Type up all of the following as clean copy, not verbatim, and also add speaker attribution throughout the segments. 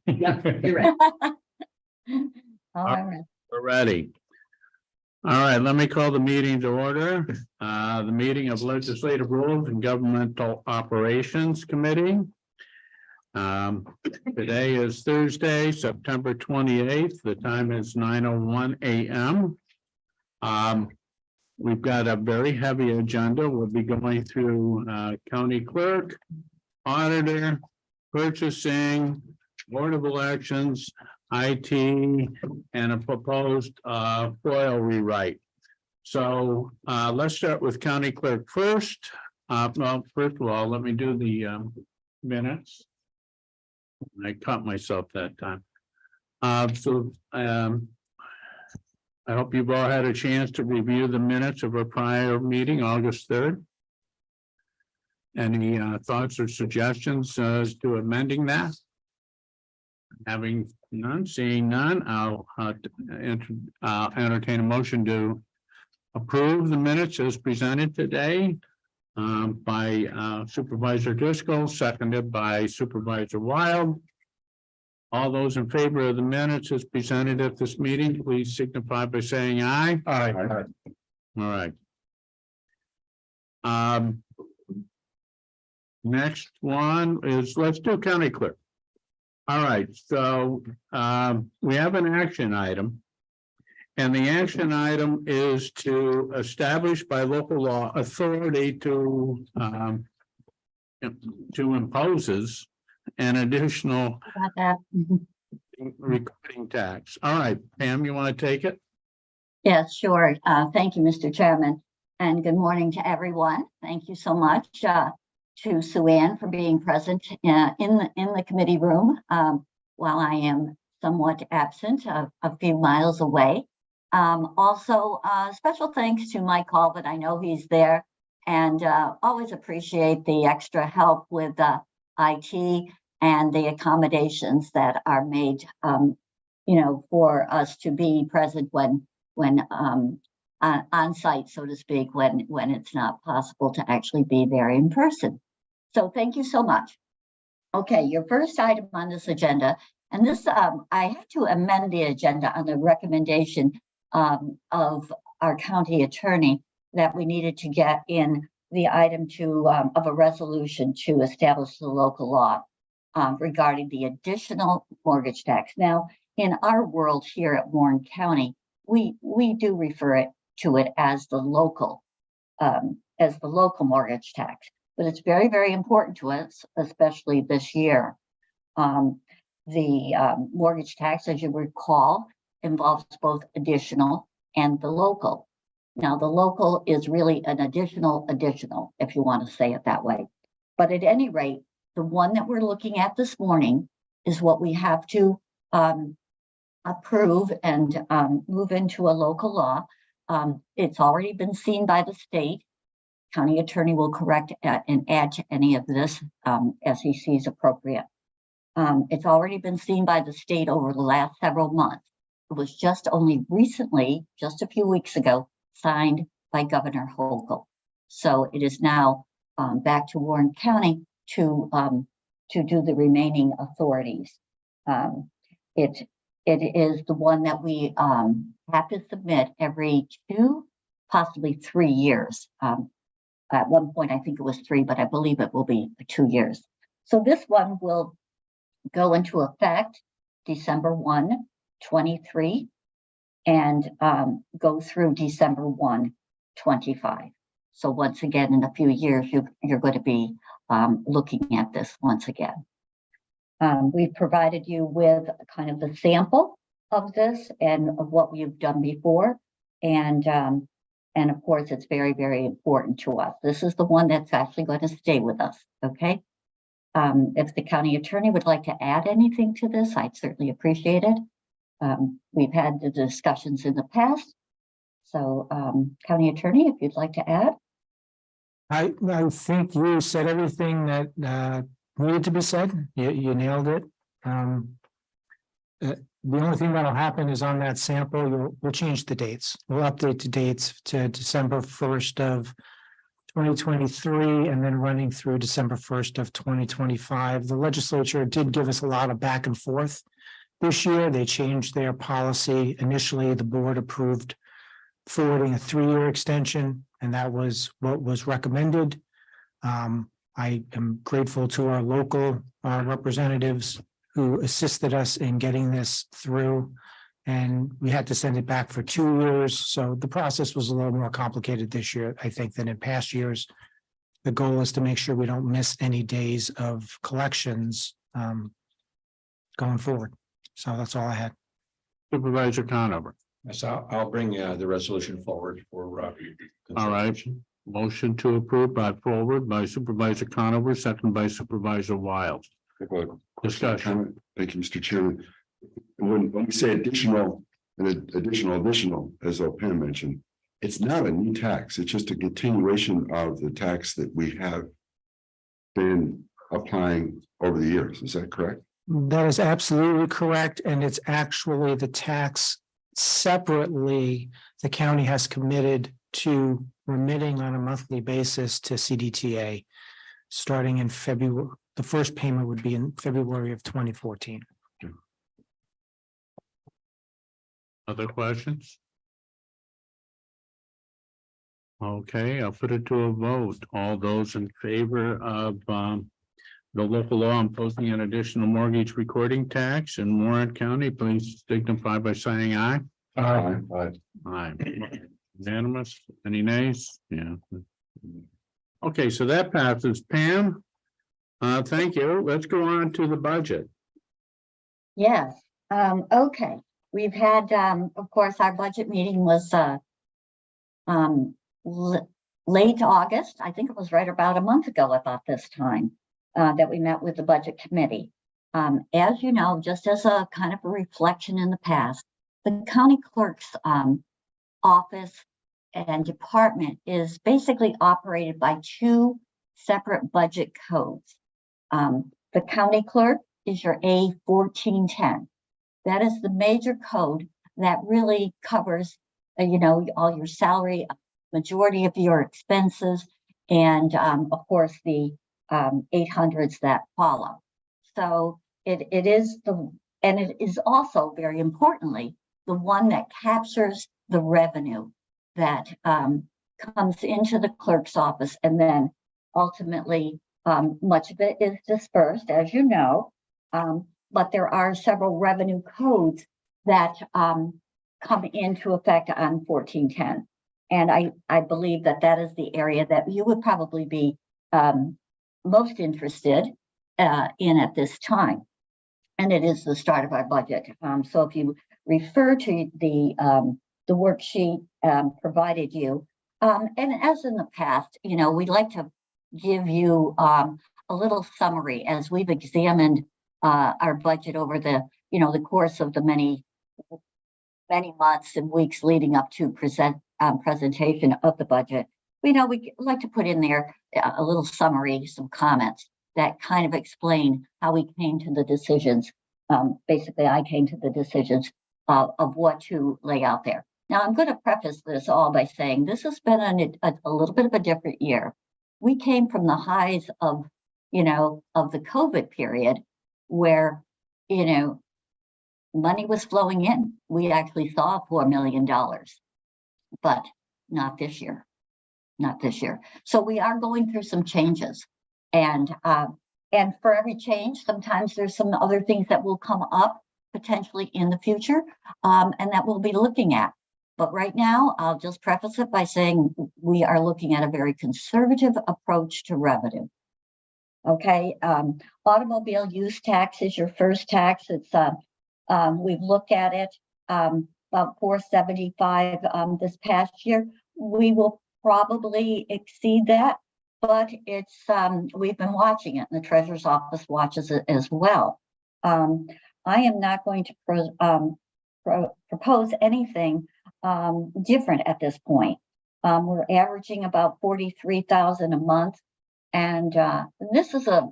Speaker 1: Yeah, you're right.
Speaker 2: All right.
Speaker 3: We're ready. All right, let me call the meeting to order. The meeting of Legislative Rules and Governmental Operations Committee. Today is Thursday, September 28th. The time is 9:01 a.m. We've got a very heavy agenda. We'll be going through county clerk, auditor, purchasing, Board of Elections, IT, and a proposed FOIL rewrite. So let's start with county clerk first. Well, first of all, let me do the minutes. I caught myself that time. I hope you've all had a chance to review the minutes of our prior meeting, August 3rd. Any thoughts or suggestions as to amending that? Having none, seeing none, I'll entertain a motion to approve the minutes as presented today by Supervisor Driscoll, seconded by Supervisor Wild. All those in favor of the minutes as presented at this meeting, please signify by saying aye.
Speaker 4: Aye.
Speaker 3: All right. Next one is, let's do county clerk. All right, so we have an action item. And the action item is to establish by local law authority to imposes an additional
Speaker 2: Got that.
Speaker 3: recording tax. All right, Pam, you want to take it?
Speaker 2: Yes, sure. Thank you, Mr. Chairman, and good morning to everyone. Thank you so much to Sue Ann for being present in the committee room while I am somewhat absent, a few miles away. Also, special thanks to Mike Hall, but I know he's there, and always appreciate the extra help with IT and the accommodations that are made, for us to be present when on site, so to speak, when it's not possible to actually be there in person. So thank you so much. Okay, your first item on this agenda, and this I had to amend the agenda on the recommendation of our county attorney that we needed to get in the item of a resolution to establish the local law regarding the additional mortgage tax. Now, in our world here at Warren County, we do refer to it as the local mortgage tax, but it's very, very important to us, especially this year. The mortgage tax, as you recall, involves both additional and the local. Now, the local is really an additional, if you want to say it that way. But at any rate, the one that we're looking at this morning is what we have to approve and move into a local law. It's already been seen by the state. County attorney will correct and add to any of this as he sees appropriate. It's already been seen by the state over the last several months. It was just only recently, just a few weeks ago, signed by Governor Hochul. So it is now back to Warren County to do the remaining authorities. It is the one that we have to submit every 2, possibly 3 years. At one point, I think it was 3, but I believe it will be 2 years. So this one will go into effect December 1, 23, and go through December 1, 25. So once again, in a few years, you're going to be looking at this once again. We've provided you with kind of the sample of this and of what we've done before. And of course, it's very, very important to us. This is the one that's actually going to stay with us, okay? If the county attorney would like to add anything to this, I'd certainly appreciate it. We've had the discussions in the past. So, county attorney, if you'd like to add.
Speaker 4: I think you said everything that needed to be said. You nailed it. The only thing that'll happen is on that sample, we'll change the dates. We'll update the dates to December 1st of 2023 and then running through December 1st of 2025. The legislature did give us a lot of back and forth. This year, they changed their policy. Initially, the board approved forwarding a 3-year extension, and that was what was recommended. I am grateful to our local representatives who assisted us in getting this through. And we had to send it back for 2 years. So the process was a little more complicated this year, I think, than in past years. The goal is to make sure we don't miss any days of collections going forward. So that's all I had.
Speaker 3: Supervisor Conover.
Speaker 1: Yes, I'll bring the resolution forward for.
Speaker 3: All right. Motion to approve by forward by Supervisor Conover, second by Supervisor Wild. Discussion.
Speaker 5: Thank you, Mr. Chairman. When we say additional, as Pam mentioned, it's not a new tax. It's just a continuation of the tax that we have been applying over the years. Is that correct?
Speaker 4: That is absolutely correct. And it's actually the tax separately the county has committed to remitting on a monthly basis to CDTA starting in February. The first payment would be in February of 2014.
Speaker 3: Other questions? Okay, I'll put it to a vote. All those in favor of the local law imposing an additional mortgage recording tax in Warren County, please signify by saying aye.
Speaker 5: Aye.
Speaker 3: Aye. Unanimous? Any nays? Yeah. Okay, so that passes. Pam, thank you. Let's go on to the budget.
Speaker 2: Yes, okay. We've had, of course, our budget meeting was late August. I think it was right about a month ago about this time that we met with the budget committee. As you know, just as a kind of a reflection in the past, the county clerk's office and department is basically operated by 2 separate budget codes. The county clerk is your A1410. That is the major code that really covers, all your salary, majority of your expenses, and of course the 800s that follow. So it is also very importantly the one that captures the revenue that comes into the clerk's office, and then ultimately much of it is dispersed, as you know. But there are several revenue codes that come into effect on 1410. And I believe that is the area that you would probably be most interested in at this time. And it is the start of our budget. So if you refer to the worksheet provided you, and as in the past, we'd like to give you a little summary as we've examined our budget over the course of the many months and weeks leading up to presentation of the budget. We like to put in there a little summary, some comments that kind of explain how we came to the decisions. Basically, I came to the decisions of what to lay out there. Now, I'm going to preface this all by saying this has been a little bit of a different year. We came from the highs of the COVID period, where, money was flowing in. We actually saw $4 million, but not this year, So we are going through some changes, and for every change, sometimes there's some other things that will come up potentially in the future, and that we'll be looking at. But right now, I'll just preface it by saying we are looking at a very conservative approach to revenue. Okay, automobile use tax is your first tax. It's we've looked at it about $475 this past year. We will probably exceed that, but it's we've been watching it, and the treasurer's office watches it as well. I am not going to propose anything different at this point. We're averaging about $43,000 a month. And this is a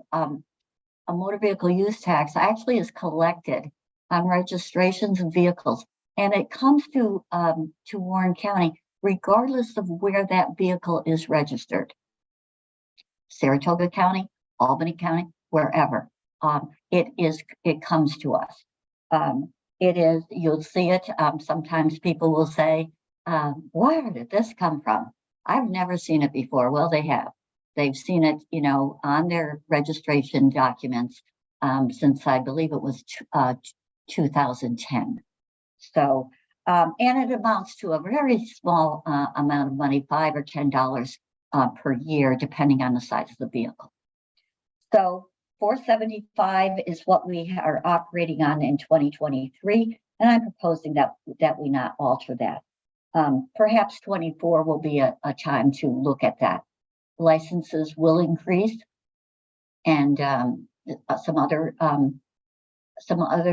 Speaker 2: motor vehicle use tax actually is collected on registrations of vehicles, and it comes to Warren County regardless of where that vehicle is registered. Saratoga County, Albany County, wherever. It comes to us. You'll see it. Sometimes people will say, where did this come from? I've never seen it before. Well, they have. They've seen it, on their registration documents since I believe it was 2010. So, and it amounts to a very small amount of money, $5 or $10 per year, depending on the size of the vehicle. So 475 is what we are operating on in 2023, and I'm proposing that we not alter that. Perhaps 24 will be a time to look at that. Licenses will increase, and some other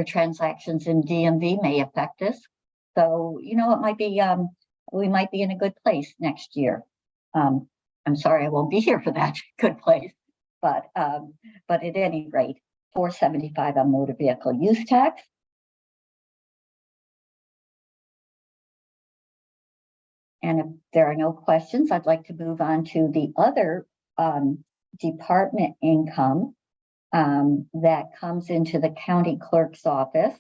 Speaker 2: transactions in DMV may affect this. So, it might be, we might be in a good place next year. I'm sorry, I won't be here for that good place, but at any rate, 475 on motor vehicle use tax. And if there are no questions, I'd like to move on to the other department income that comes into the county clerk's office.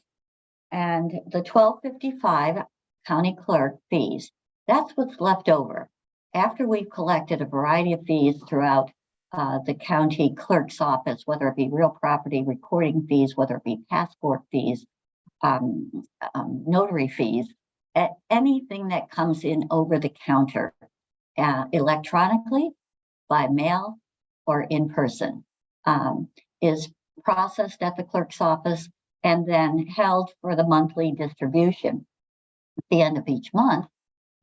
Speaker 2: And the 1255 county clerk fees, that's what's left over. After we've collected a variety of fees throughout the county clerk's office, whether it be real property recording fees, whether it be passport fees, notary fees, anything that comes in over the counter, electronically, by mail, or in person, is processed at the clerk's office and then held for the monthly distribution. At the end of each month,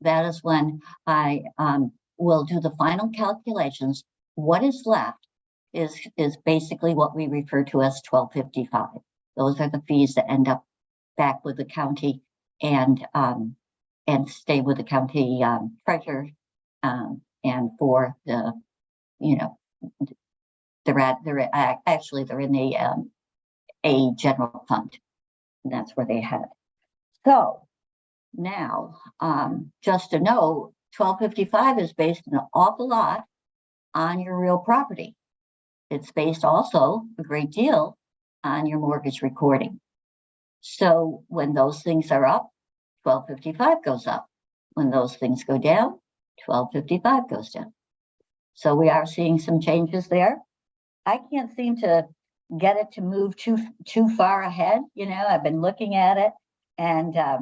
Speaker 2: that is when I will do the final calculations. What is left is basically what we refer to as 1255. Those are the fees that end up back with the county and stay with the county treasurer, and for the, they're in the a general fund, and that's where they head. So now, just to know, 1255 is based an awful lot on your real property. It's based also a great deal on your mortgage recording. So when those things are up, 1255 goes up. When those things go down, 1255 goes down. So we are seeing some changes there. I can't seem to get it to move too far ahead. I've been looking at it, and a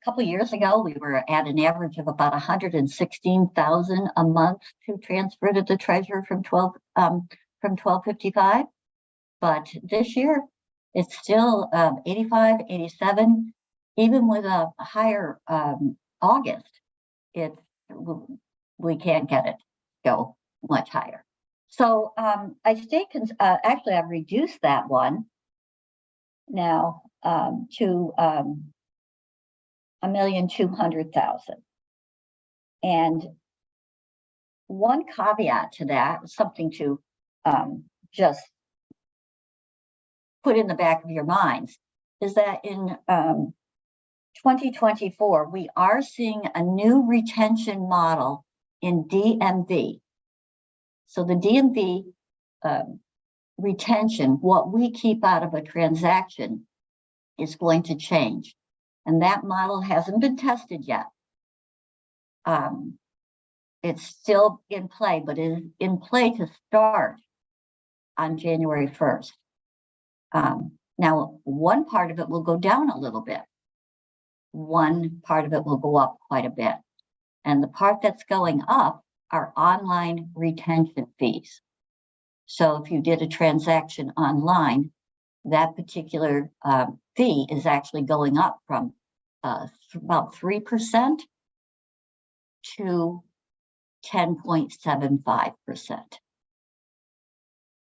Speaker 2: couple of years ago, we were at an average of about 116,000 a month to transfer to the treasurer from 1255. But this year, it's still 85, 87, even with a higher August. We can't get it to go much higher. So I stay, actually, I've reduced that one now to 1,200,000. And one caveat to that, something to just put in the back of your minds, is that in 2024, we are seeing a new retention model in DMV. So the DMV retention, what we keep out of a transaction, is going to change. And that model hasn't been tested yet. It's still in play, but it is in play to start on January 1st. Now, one part of it will go down a little bit. One part of it will go up quite a bit. And the part that's going up are online retention fees. So if you did a transaction online, that particular fee is actually going up from about 3% to 10.75%.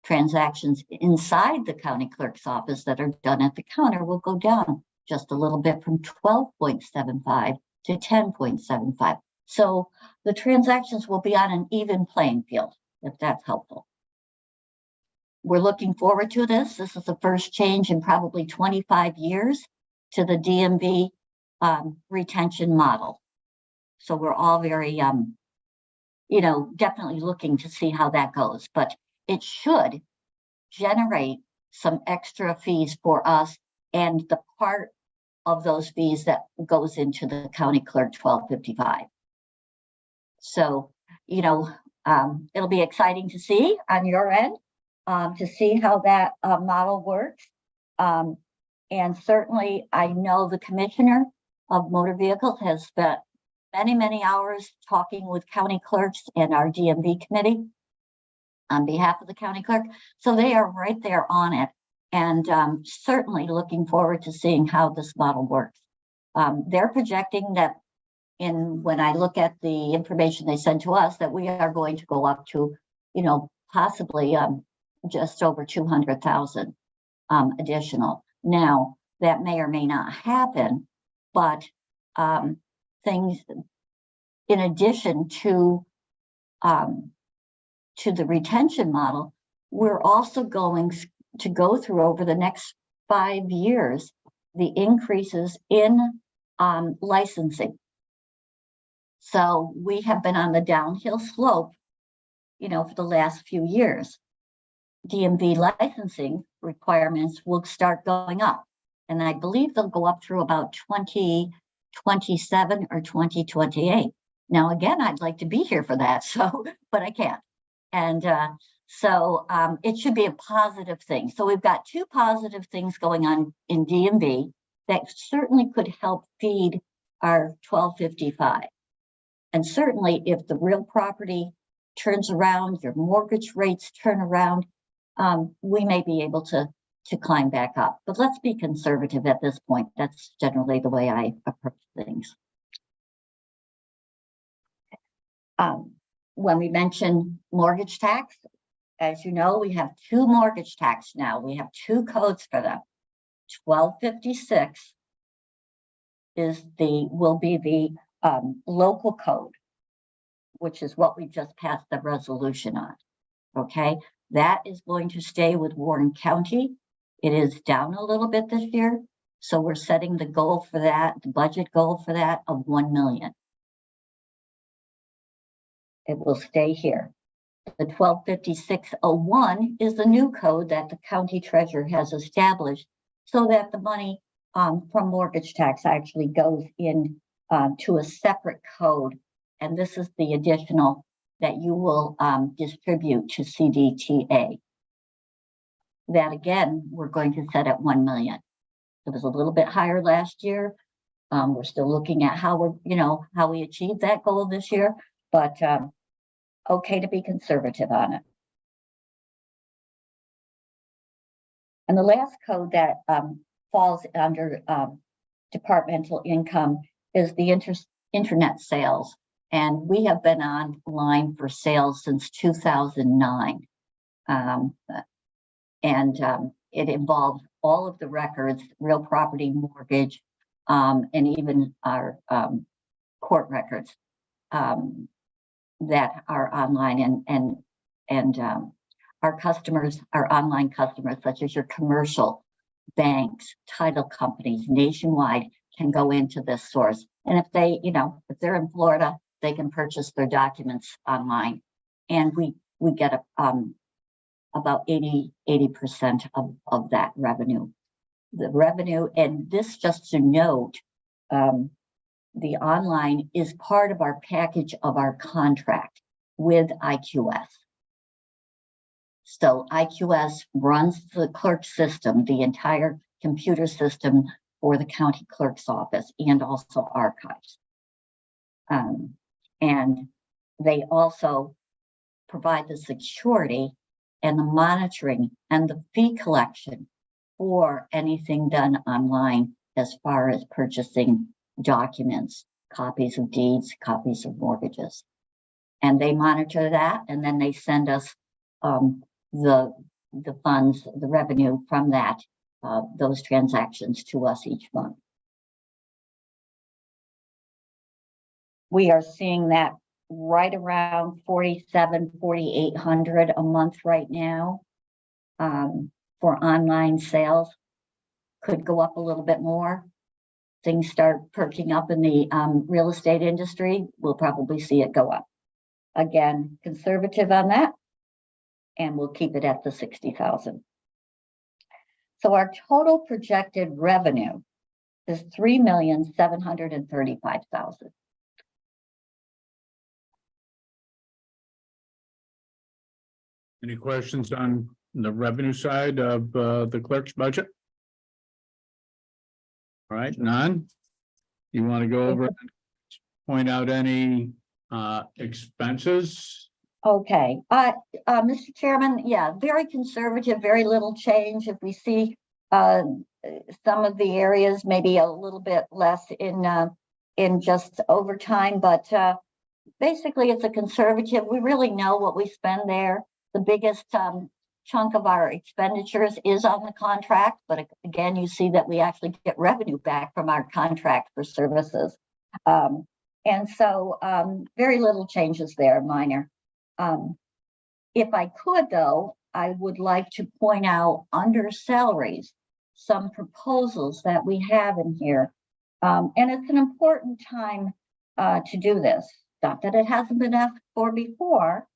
Speaker 2: Transactions inside the county clerk's office that are done at the counter will go down just a little bit from 12.75 to 10.75. So the transactions will be on an even playing field, if that's helpful. We're looking forward to this. This is the first change in probably 25 years to the DMV retention model. So we're all very definitely looking to see how that goes, but it should generate some extra fees for us and the part of those fees that goes into the county clerk 1255. So, it'll be exciting to see on your end, to see how that model works. And certainly I know the commissioner of motor vehicles has spent many, many hours talking with county clerks and our DMV committee on behalf of the county clerk. So they are right there on it, and certainly looking forward to seeing how this model works. They're projecting that when I look at the information they sent to us, that we are going to go up to, possibly just over 200,000 additional. Now, that may or may not happen, but things in addition to the retention model, we're also going to go through over the next 5 years the increases in licensing. So we have been on the downhill slope, for the last few years. DMV licensing requirements will start going up, and I believe they'll go up through about 2027 or 2028. Now, again, I'd like to be here for that, but I can't. And so it should be a positive thing. So we've got two positive things going on in DMV that certainly could help feed our 1255. And certainly if the real property turns around, your mortgage rates turn around, we may be able to climb back up. But let's be conservative at this point. That's generally the way I approach things. When we mention mortgage tax, as you know, we have two mortgage tax now. We have two codes for them. 1256 will be the local code, which is what we just passed the resolution on. Okay, that is going to stay with Warren County. It is down a little bit this year, so we're setting the goal for that, the budget goal for that of 1 million. It will stay here. The 125601 is the new code that the county treasurer has established so that the money from mortgage tax actually goes in to a separate code. And this is the additional that you will distribute to CDTA. That again, we're going to set at 1 million. It was a little bit higher last year. We're still looking at how how we achieve that goal this year, but okay to be conservative on it. And the last code that falls under departmental income is the internet sales. And we have been online for sales since 2009. It involves all of the records, real property, mortgage, and even our court records that are online, and our customers, our online customers, such as your commercial banks, title companies nationwide, can go into this source. And if they, if they're in Florida, they can purchase their documents online, and we get about 80% of that revenue. The revenue, and this just to note, the online is part of our package of our contract with IQS. So IQS runs the clerk system, the entire computer system for the county clerk's office, and also archives. And they also provide the security and the monitoring and the fee collection for anything done online as far as purchasing documents, copies of deeds, copies of mortgages. And they monitor that, and then they send us the funds, the revenue from that, those transactions to us each month. We are seeing that right around 4,800 a month right now for online sales. Could go up a little bit more. Things start perking up in the real estate industry, we'll probably see it go up. Again, conservative on that. And we'll keep it at the 60,000. So our total projected revenue is 3,735,000.
Speaker 3: Any questions on the revenue side of the clerk's budget? All right, none? You want to go over, point out any expenses?
Speaker 2: Okay, Mr. Chairman, yeah, very conservative, very little change. If we see some of the areas, maybe a little bit less in just overtime, but basically it's a conservative. We really know what we spend there. The biggest chunk of our expenditures is on the contract, but again, you see that we actually get revenue back from our contract for services. And so very little changes there, minor. If I could, though, I would like to point out under salaries, some proposals that we have in here. And it's an important time to do this. Not that it hasn't been asked for before.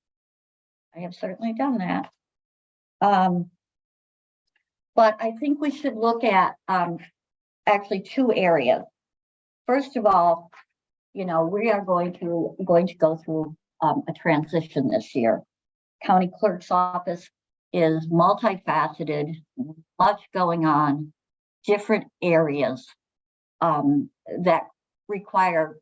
Speaker 2: I have certainly done that. But I think we should look at actually two areas. First of all, you know, we are going to go through a transition this year. County clerk's office is multifaceted, much going on, different areas that require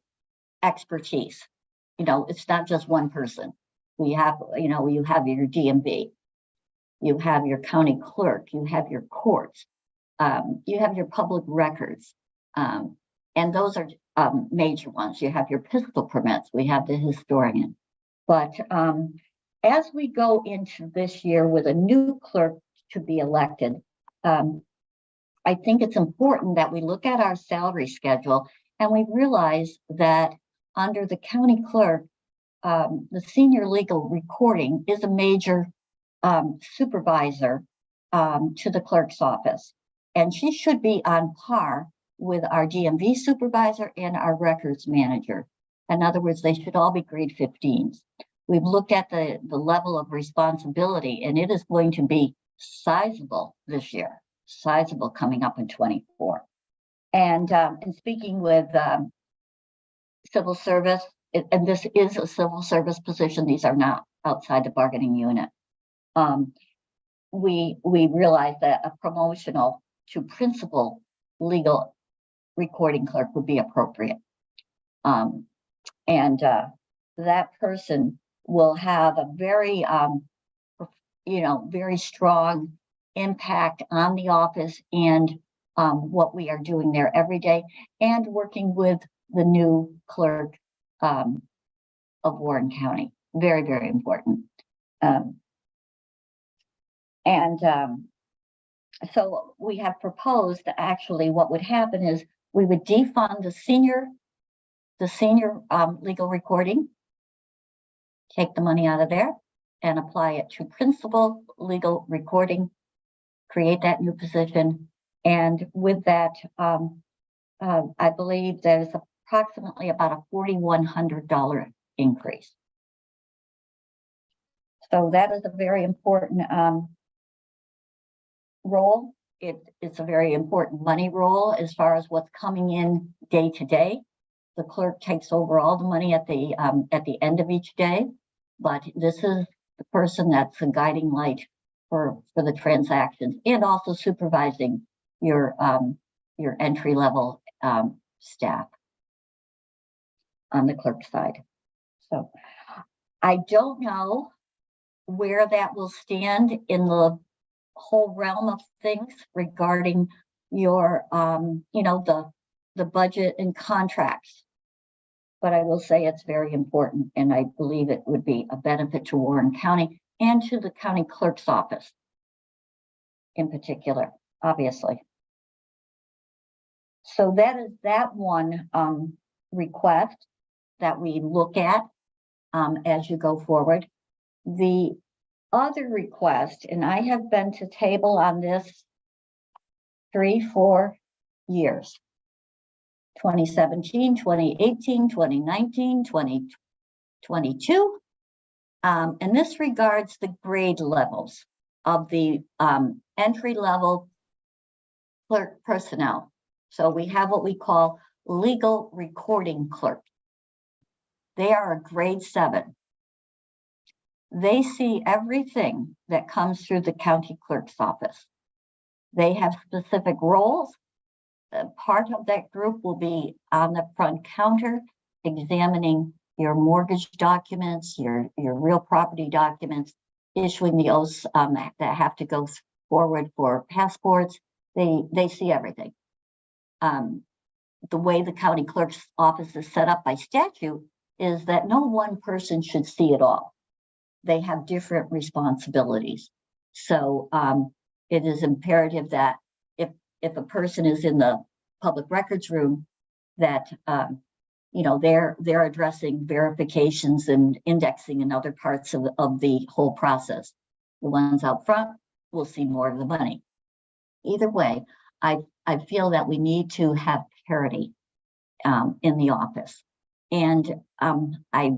Speaker 2: expertise. You know, it's not just one person. We have, you know, you have your DMV, you have your county clerk, you have your courts, you have your public records, and those are major ones. You have your pistol permits, we have the historian. But as we go into this year with a new clerk to be elected, I think it's important that we look at our salary schedule and we realize that under the county clerk, the senior legal recording is a major supervisor to the clerk's office. And she should be on par with our DMV supervisor and our records manager. In other words, they should all be grade 15s. We've looked at the level of responsibility, and it is going to be sizable this year, sizable coming up in 24. And speaking with civil service, and this is a civil service position, these are not outside the bargaining unit. We realize that a promotional to principal legal recording clerk would be appropriate. And that person will have a very, very strong impact on the office and what we are doing there every day, and working with the new clerk of Warren County. Very, very important. So we have proposed, actually what would happen is we would defund the senior legal recording, take the money out of there and apply it to principal legal recording, create that new position. And with that, I believe there's approximately about a $4,100 increase. So that is a very important role. It's a very important money role as far as what's coming in day to day. The clerk takes over all the money at the end of each day, but this is the person that's a guiding light for the transactions, and also supervising your entry level staff on the clerk side. So I don't know where that will stand in the whole realm of things regarding your the budget and contracts, but I will say it's very important, and I believe it would be a benefit to Warren County and to the county clerk's office in particular, obviously. So that is that one request that we look at as you go forward. The other request, and I have been to table on this 3-4 years, 2017, 2018, 2019, 2022, And this regards the grade levels of the entry level clerk personnel. So we have what we call legal recording clerk. They are a grade 7. They see everything that comes through the county clerk's office. They have specific roles. Part of that group will be on the front counter examining your mortgage documents, your real property documents, issuing the oaths that have to go forward for passports. They see everything. The way the county clerk's office is set up by statute is that no one person should see it all. They have different responsibilities. So it is imperative that if a person is in the public records room, that they're addressing verifications and indexing and other parts of the whole process. The ones out front will see more of the money. Either way, I feel that we need to have parity in the office. And I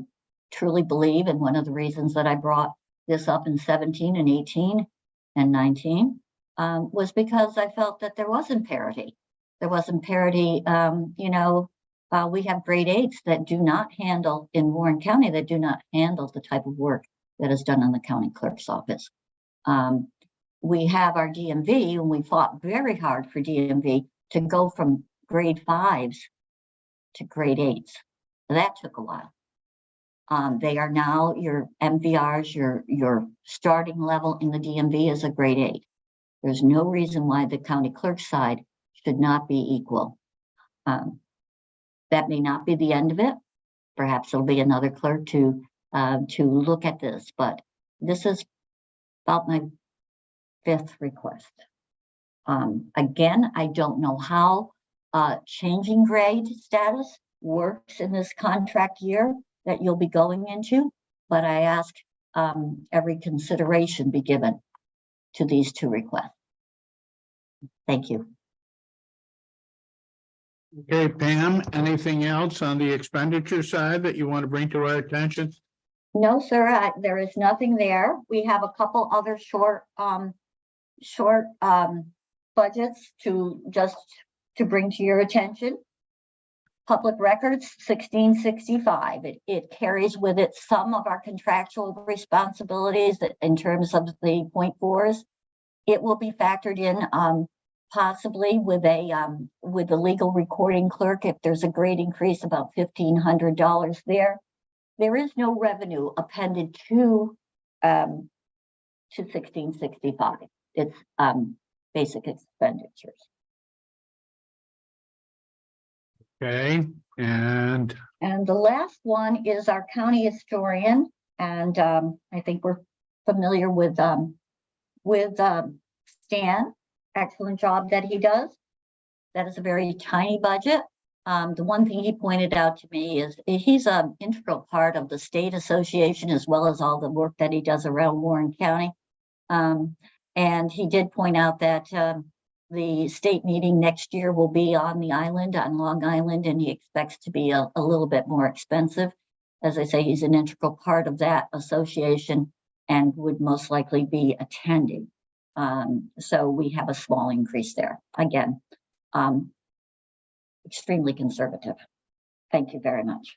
Speaker 2: truly believe, and one of the reasons that I brought this up in 17 and 18 and 19 was because I felt that there wasn't parity. There wasn't parity. We have grade 8s that do not handle in Warren County, that do not handle the type of work that is done in the county clerk's office. We have our DMV, and we fought very hard for DMV to go from grade 5s to grade 8s. That took a while. They are now your MVRs, your starting level in the DMV is a grade 8. There's no reason why the county clerk side should not be equal. That may not be the end of it. Perhaps there'll be another clerk to look at this, but this is about my 5th request. Again, I don't know how changing grade status works in this contract year that you'll be going into, but I ask every consideration be given to these 2 requests. Thank you.
Speaker 3: Okay, Pam, anything else on the expenditure side that you want to bring to our attention?
Speaker 2: No, sir, there is nothing there. We have a couple other short budgets to bring to your attention. Public records 1665. It carries with it some of our contractual responsibilities that in terms of the 0.4s. It will be factored in possibly with the legal recording clerk if there's a grade increase about $1,500 there. There is no revenue appended to 1665. It's basic expenditures.
Speaker 3: Okay, and
Speaker 2: the last one is our county historian, and I think we're familiar with Stan. Excellent job that he does. That is a very tiny budget. The one thing he pointed out to me is he's an integral part of the state association as well as all the work that he does around Warren County. And he did point out that the state meeting next year will be on the island, on Long Island, and he expects to be a little bit more expensive. As I say, he's an integral part of that association and would most likely be attending. So we have a small increase there. Again, extremely conservative. Thank you very much.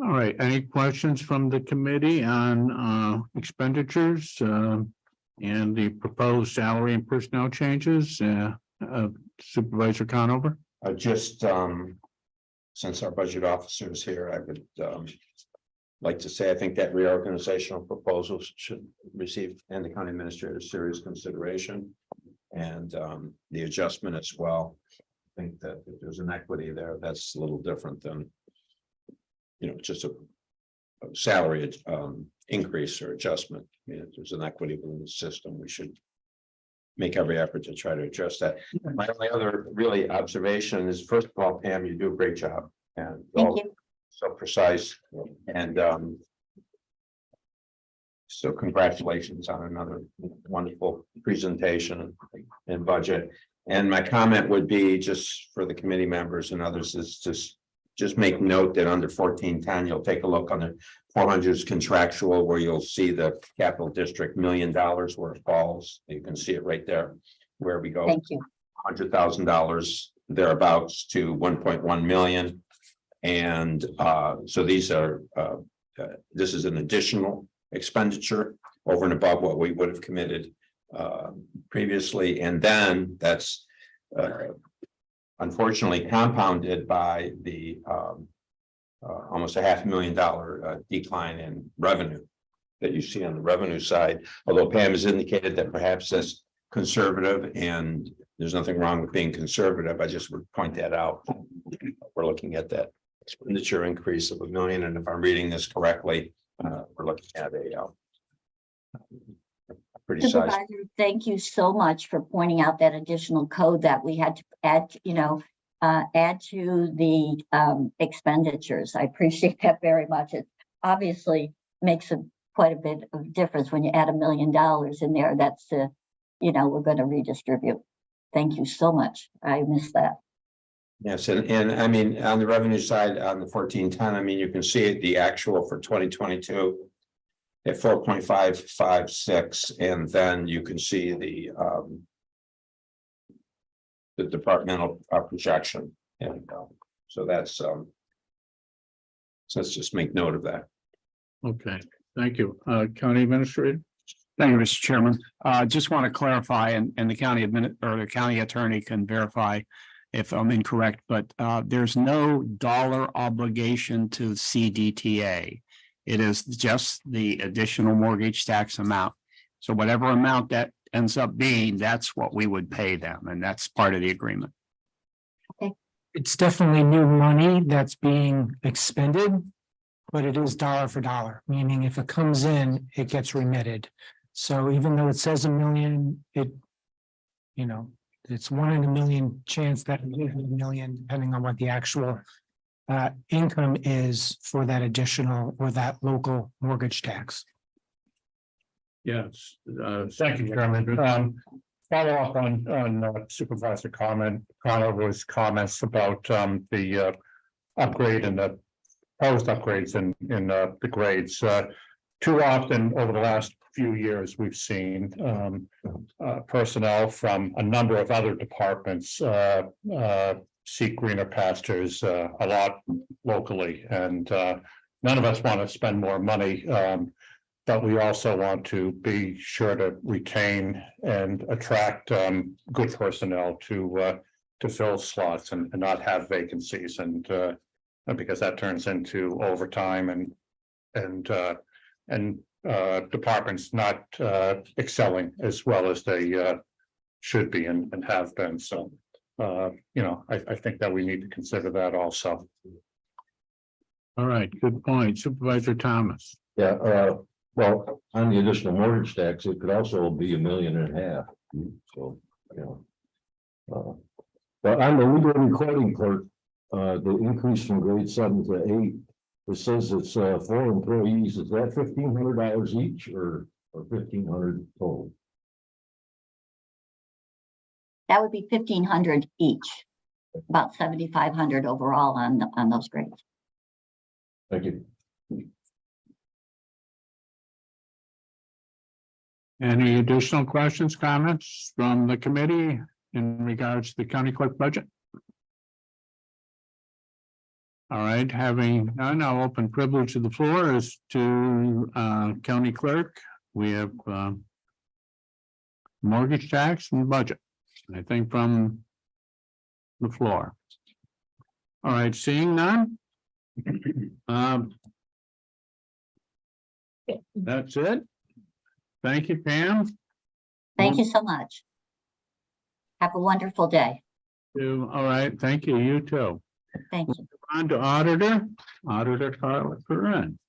Speaker 3: all right, any questions from the committee on expenditures and the proposed salary and personnel changes? Supervisor Conover?
Speaker 1: Since our budget officer is here, I would like to say I think that reorganizational proposal should receive, and the county administrator, serious consideration, and the adjustment as well. I think that if there's an equity there, that's a little different than just a salary increase or adjustment. I mean, if there's an equity within the system, we should make every effort to try to address that. My only other really observation is, first of all, Pam, you do a great job, and
Speaker 2: Thank you.
Speaker 1: so precise, and so congratulations on another wonderful presentation and budget. And my comment would be, just for the committee members and others, is just just make note that under 1410, you'll take a look under 400's contractual, where you'll see the capital district $1 million where it falls. You can see it right there, where we go
Speaker 2: Thank you.
Speaker 1: $100,000 thereabouts to 1.1 million. And so these are this is an additional expenditure over and above what we would have committed previously, and then that's unfortunately compounded by the almost $500,000 decline in revenue that you see on the revenue side. Although Pam has indicated that perhaps that's conservative, and there's nothing wrong with being conservative, I just would point that out. We're looking at that expenditure increase of $1 million, and if I'm reading this correctly, we're looking at a pretty sizable.
Speaker 2: Supervisor, thank you so much for pointing out that additional code that we had to add, add to the expenditures. I appreciate that very much. It obviously makes quite a bit of difference when you add $1 million in there. That's we're going to redistribute. Thank you so much. I missed that.
Speaker 1: Yes, and I mean, on the revenue side, on the 1410, I mean, you can see the actual for 2022 at 4.556, and then you can see the departmental projection, and so that's so let's just make note of that.
Speaker 3: Okay, thank you. County Administrator?
Speaker 6: Thank you, Mr. Chairman. Just want to clarify, and the the county attorney can verify if I'm incorrect, but there's no dollar obligation to CDTA. It is just the additional mortgage tax amount. So whatever amount that ends up being, that's what we would pay them, and that's part of the agreement.
Speaker 4: It's definitely new money that's being expended, but it is dollar for dollar, meaning if it comes in, it gets remitted. So even though it says $1 million, it's 1 in a million chance that it is $1 million, depending on what the actual income is for that additional or that local mortgage tax.
Speaker 3: Yes.
Speaker 7: Thank you, Chairman. Follow up on Supervisor Conover's comments about the upgrade and the post upgrades in the grades. Too often over the last few years, we've seen personnel from a number of other departments seek greener pastures a lot locally, and none of us want to spend more money. But we also want to be sure to retain and attract good personnel to fill slots and not have vacancies, and because that turns into overtime and departments not excelling as well as they should be and have been. So I think that we need to consider that also.
Speaker 3: All right, good point. Supervisor Thomas.
Speaker 8: Yeah, well, on the additional mortgage tax, it could also be $1.5 million. So, but on the legal recording clerk, the increase from grade 7 to 8, it says it's 4 employees. Is that $1,500 each or $1,500 total?
Speaker 2: That would be $1,500 each, about $7,500 overall on those grades.
Speaker 8: Thank you.
Speaker 3: Any additional questions, comments from the committee in regards to the county clerk budget? All right, having none, I'll open privilege of the floor as to county clerk. We have mortgage tax and budget, I think, from the floor. All right, seeing none. That's it. Thank you, Pam.
Speaker 2: Thank you so much. Have a wonderful day.
Speaker 3: All right, thank you. You too.
Speaker 2: Thank you.
Speaker 3: On to Auditor Carla Curran.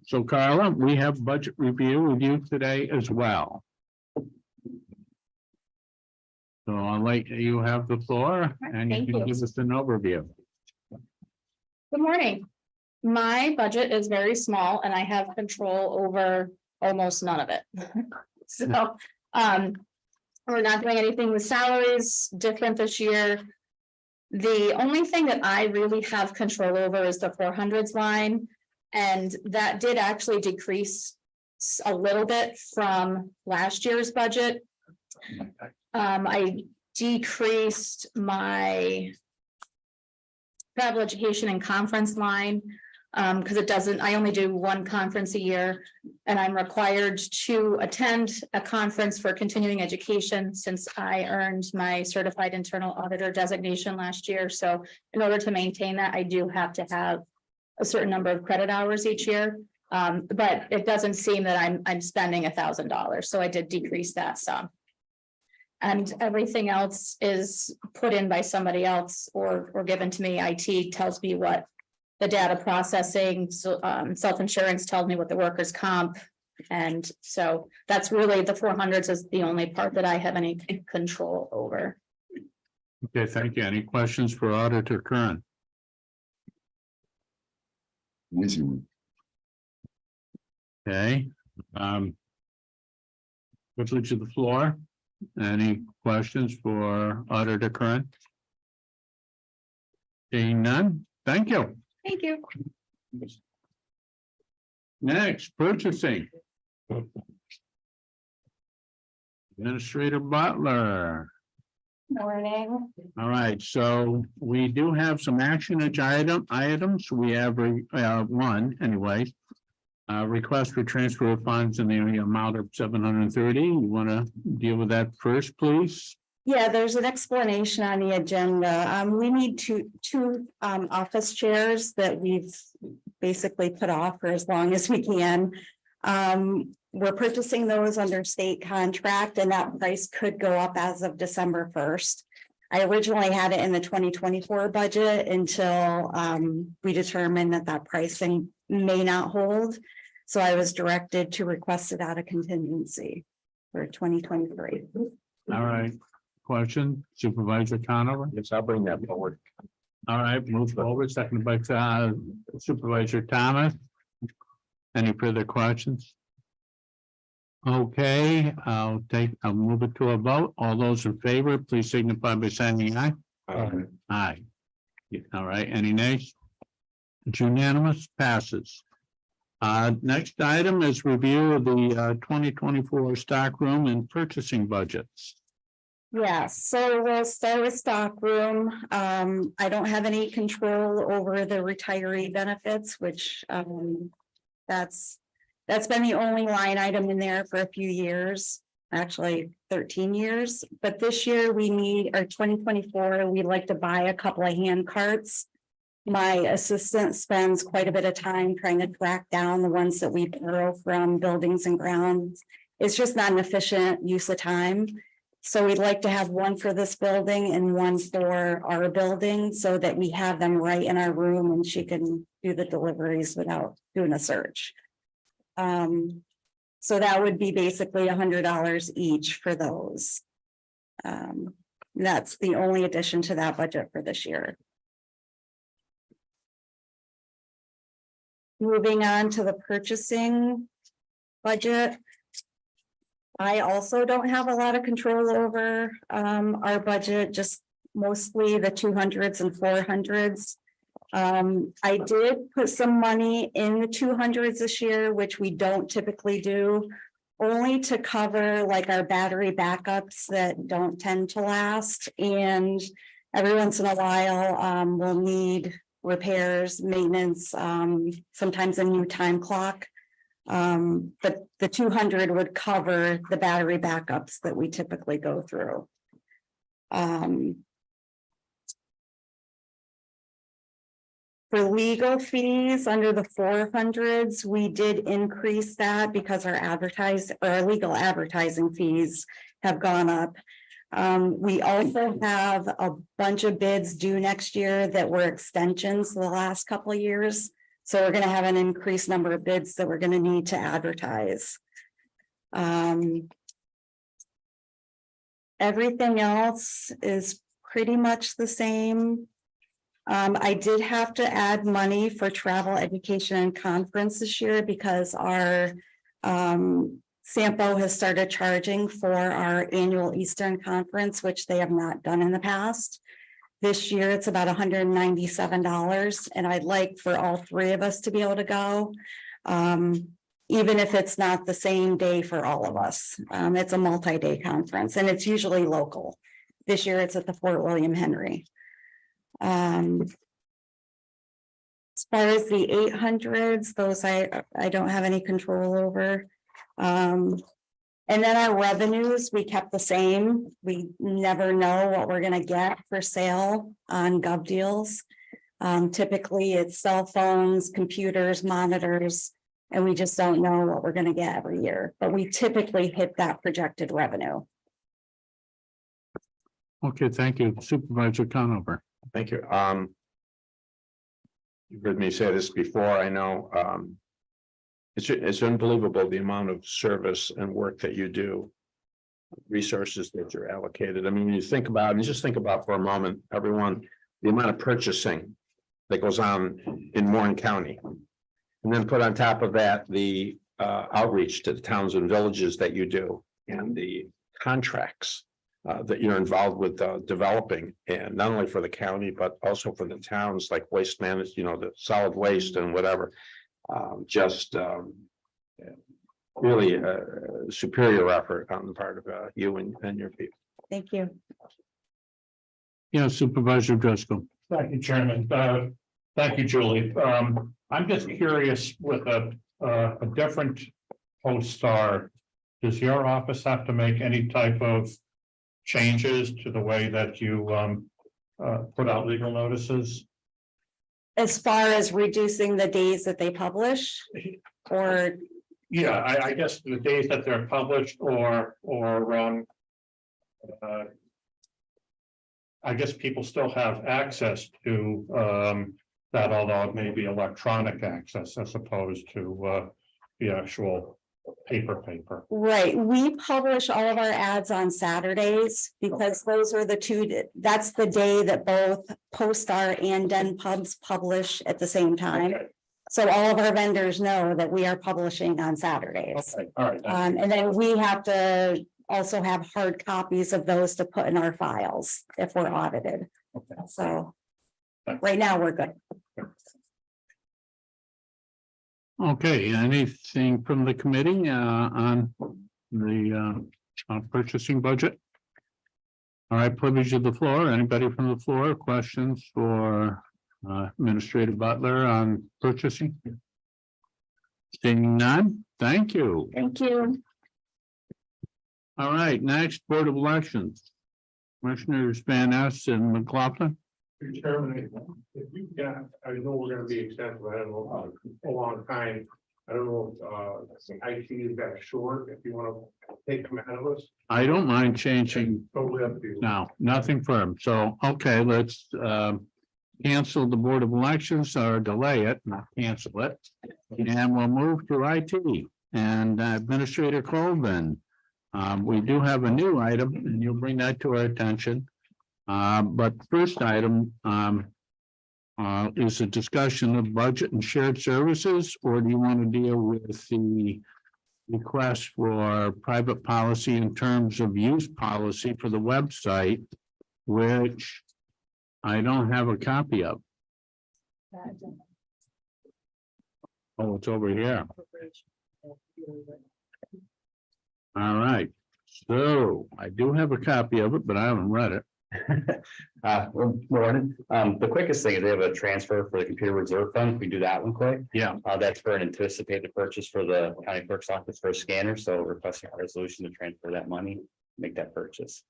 Speaker 3: So Carla, we have budget review with you today as well. So I'll let you have the floor and you
Speaker 9: thank
Speaker 3: can
Speaker 9: you.
Speaker 3: give us an overview.
Speaker 9: Good morning. My budget is very small and I have control over almost none of it. So, we're not doing anything with salaries different this year. The only thing that I really have control over is the 400s line. And that did actually decrease a little bit from last year's budget. I decreased my travel, education and conference line. Because it doesn't, I only do one conference a year, and I'm required to attend a conference for continuing education since I earned my certified internal auditor designation last year. So in order to maintain that, I do have to have a certain number of credit hours each year. But it doesn't seem that I'm spending $1,000, so I did decrease that some. And everything else is put in by somebody else or given to me. IT tells me what the data processing, so self-insurance tells me what the workers' comp. And so that's really the 400s is the only part that I have any control over.
Speaker 3: Okay, thank you. Any questions for Auditor Curran?
Speaker 5: Easy one.
Speaker 3: Okay. Privilege of the floor. Any questions for Auditor Curran? Seeing none, thank you.
Speaker 9: Thank you.
Speaker 3: Next, purchasing. Administrator Butler.
Speaker 9: Morning.
Speaker 3: All right, so we do have some action items. We have one anyway. Request for transfer of funds in the amount of 730. You want to deal with that first, please?
Speaker 10: Yeah, there's an explanation on the agenda. We need two office chairs that we've basically put off for as long as we can. We're purchasing those under state contract, and that price could go up as of December 1st. I originally had it in the 2024 budget until we determined that pricing may not hold. So I was directed to request it out of contingency for 2023.
Speaker 3: All right. Question, Supervisor Conover?
Speaker 1: Yes, I'll bring that forward.
Speaker 3: All right, move forward, seconded by Supervisor Thomas. Any further questions? Okay, I'll move it to a vote. All those in favor, please signify by saying aye. Aye. Yeah, all right, any nays? It's unanimous, passes. Next item is review of the 2024 stockroom and purchasing budgets.
Speaker 10: Yeah, so we'll start with stockroom. I don't have any control over the retiree benefits, which that's been the only line item in there for a few years, actually 13 years. But this year we need, or 2024, we'd like to buy a couple of hand carts. My assistant spends quite a bit of time trying to track down the ones that we borrow from buildings and grounds. It's just not an efficient use of time. So we'd like to have one for this building and one for our building so that we have them right in our room and she can do the deliveries without doing a search. So that would be basically $100 each for those. That's the only addition to that budget for this year. Moving on to the purchasing budget. I also don't have a lot of control over our budget, just mostly the 200s and 400s. I did put some money in the 200s this year, which we don't typically do, only to cover like our battery backups that don't tend to last. And every once in a while, we'll need repairs, maintenance, sometimes a new time clock. But the 200 would cover the battery backups that we typically go through. For legal fees under the 400s, we did increase that because our legal advertising fees have gone up. We also have a bunch of bids due next year that were extensions the last couple of years. So we're going to have an increased number of bids that we're going to need to advertise. Everything else is pretty much the same. I did have to add money for travel, education, and conference this year because our Sampo has started charging for our annual Eastern Conference, which they have not done in the past. This year, it's about $197, and I'd like for all three of us to be able to go. Even if it's not the same day for all of us. It's a multi-day conference, and it's usually local. This year, it's at the Fort William Henry. As far as the 800s, those I don't have any control over. And then our revenues, we kept the same. We never know what we're gonna get for sale on Gov Deals. Typically, it's cell phones, computers, monitors, and we just don't know what we're gonna get every year. But we typically hit that projected revenue.
Speaker 3: Okay, thank you. Supervisor Conover.
Speaker 1: Thank you. You've heard me say this before, I know, it's unbelievable the amount of service and work that you do. Resources that you're allocated. I mean, when you think about, and just think about for a moment, everyone, the amount of purchasing that goes on in Warren County. And then put on top of that, the outreach to the towns and villages that you do and the contracts that you're involved with developing, and not only for the county, but also for the towns like waste management, you know, the solid waste and whatever. Really superior effort on the part of you and your people.
Speaker 10: Thank you.
Speaker 3: Yeah, Supervisor Driscoll.
Speaker 7: Thank you, Chairman. Thank you, Julie. I'm just curious with a different post-star. Does your office have to make any type of changes to the way that you put out legal notices?
Speaker 10: As far as reducing the days that they publish, or
Speaker 7: Yeah, I guess the days that they're published or I guess people still have access to that, although it may be electronic access as opposed to the actual paper.
Speaker 10: right, we publish all of our ads on Saturdays because those are the two, that's the day that both PostStar and Den Pubs publish at the same time.
Speaker 7: Okay.
Speaker 10: So all of our vendors know that we are publishing on Saturdays.
Speaker 7: Okay, all right.
Speaker 10: And then we have to also have hard copies of those to put in our files if we're audited.
Speaker 7: Okay.
Speaker 10: So right now, we're good.
Speaker 3: Okay, anything from the committee on the purchasing budget? All right, privilege of the floor. Anybody from the floor? Questions for Administrator Butler on purchasing? Seeing none, thank you.
Speaker 10: Thank you.
Speaker 3: All right, next Board of Elections. Commissioners Van Ness and McLaughlin.
Speaker 11: Mr. Chairman, if you've got, I know we're gonna be extensive, I don't know, a long time. I don't know if IT is that short, if you wanna take them out of us.
Speaker 3: I don't mind changing
Speaker 11: Totally up to you.
Speaker 3: now, nothing firm. So, okay, let's cancel the Board of Elections or delay it, not cancel it. And we'll move to IT and Administrator Colvin. We do have a new item and you'll bring that to our attention. But first item is a discussion of budget and shared services, or do you want to deal with the request for private policy in terms of use policy for the website, which I don't have a copy of? Oh, it's over here. All right, so I do have a copy of it, but I haven't read it.
Speaker 12: Morning. The quickest thing is they have a transfer for the computer reserve fund. We do that one quick.
Speaker 3: Yeah.
Speaker 12: That's for an anticipated purchase for the county clerk's office for a scanner. So requesting a resolution to transfer that money, make that purchase.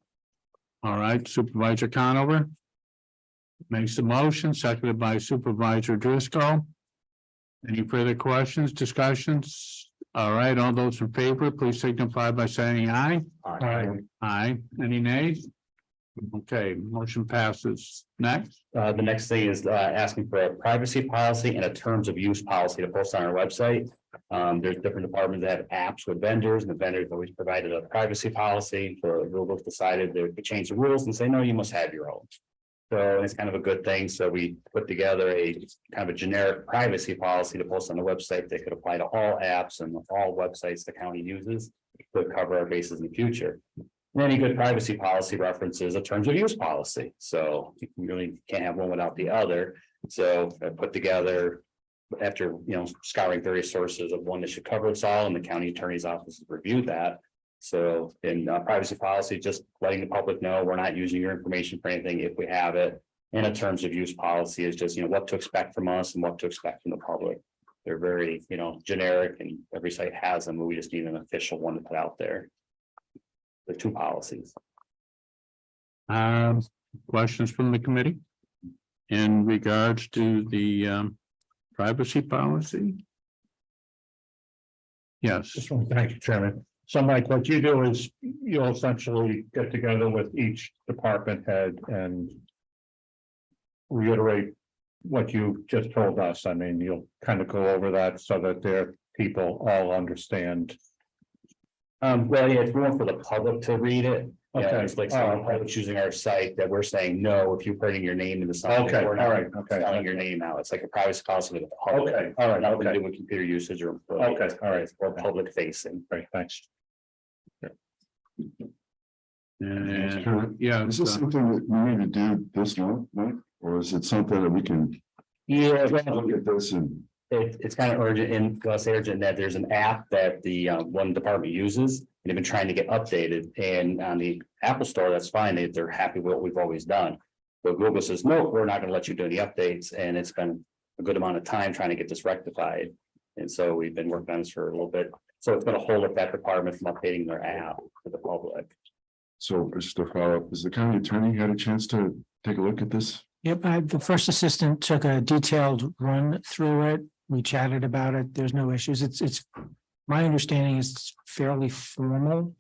Speaker 3: All right, Supervisor Conover makes the motion, seconded by Supervisor Driscoll. Any further questions, discussions? All right, all those in favor, please signify by saying aye. Aye. Any nays? Okay, motion passes. Next.
Speaker 12: The next thing is asking for a privacy policy and a terms of use policy to post on our website. There's different departments that have apps with vendors, and the vendors always provided a privacy policy. So Google's decided they change the rules and say, no, you must have your own. So it's kind of a good thing. So we put together a kind of a generic privacy policy to post on the website that could apply to all apps and all websites the county uses to cover our bases in the future. And any good privacy policy references a terms of use policy, so you really can't have one without the other. So I put together, after, scouring various sources of one that should cover us all, and the county attorney's office has reviewed that. So in privacy policy, just letting the public know we're not using your information for anything if we have it. And a terms of use policy is just, what to expect from us and what to expect from the public. They're very, generic, and every site has them, but we just need an official one to put out there. The two policies.
Speaker 3: Questions from the committee? In regards to the privacy policy? Yes,
Speaker 7: Just want to thank you, Chairman. So Mike, what you do is you'll essentially get together with each department head and reiterate what you just told us. I mean, you'll kind of go over that so that their people all understand.
Speaker 12: Well, yeah, it's more for the public to read it. Yeah,
Speaker 7: Okay.
Speaker 12: it's like someone public using our site that we're saying, no, if you're putting your name into something.
Speaker 7: Okay,
Speaker 12: we're
Speaker 7: all
Speaker 12: not
Speaker 7: right, okay.
Speaker 12: Spelling your name out. It's like a privacy policy with the public.
Speaker 7: Okay, all right,
Speaker 12: Nothing to
Speaker 7: okay.
Speaker 12: do with computer usage or.
Speaker 7: Okay, all right.
Speaker 12: Or public facing.
Speaker 7: Great, thanks.
Speaker 3: and yeah,
Speaker 5: Is this something that we need to do this month, Mike? Or is it something that we can
Speaker 12: Yeah,
Speaker 5: look at this and?
Speaker 12: it's kind of urgent, and less urgent that there's an app that the one department uses. And they've been trying to get updated, and on the Apple Store, that's fine. They're happy with what we've always done. But Google says, no, we're not gonna let you do any updates, and it's been a good amount of time trying to get this rectified. And so we've been working on this for a little bit. So it's gonna hold up that department from updating their app to the public.
Speaker 5: So just to follow up, has the county attorney had a chance to take a look at this?
Speaker 4: Yep, the first assistant took a detailed run through it. We chatted about it. There's no issues. It's, my understanding is fairly formal.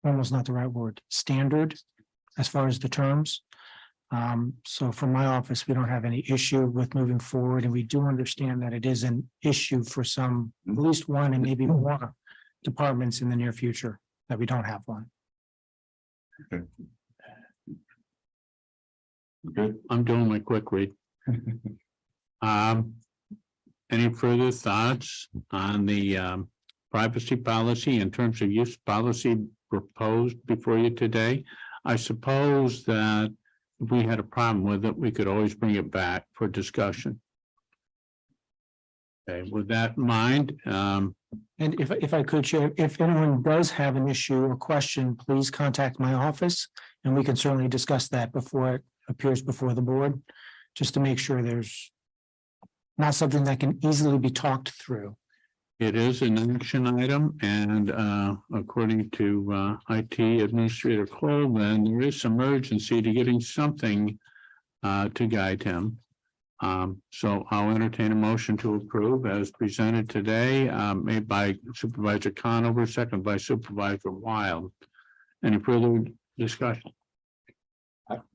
Speaker 4: Almost not the right word, standard as far as the terms. So from my office, we don't have any issue with moving forward, and we do understand that it is an issue for some, at least one and maybe more departments in the near future, that we don't have one.
Speaker 5: Okay.
Speaker 3: I'm doing my quick read. Any further thoughts on the privacy policy in terms of use policy proposed before you today? I suppose that if we had a problem with it, we could always bring it back for discussion. Okay, with that in mind,
Speaker 4: And if I could, Chair, if anyone does have an issue or question, please contact my office, and we can certainly discuss that before it appears before the board, just to make sure there's not something that can easily be talked through.
Speaker 3: it is an action item, and according to IT Administrator Colvin, there is some urgency to getting something to guide him. So I'll entertain a motion to approve as presented today, made by Supervisor Conover, second by Supervisor Wild. Any further discussion?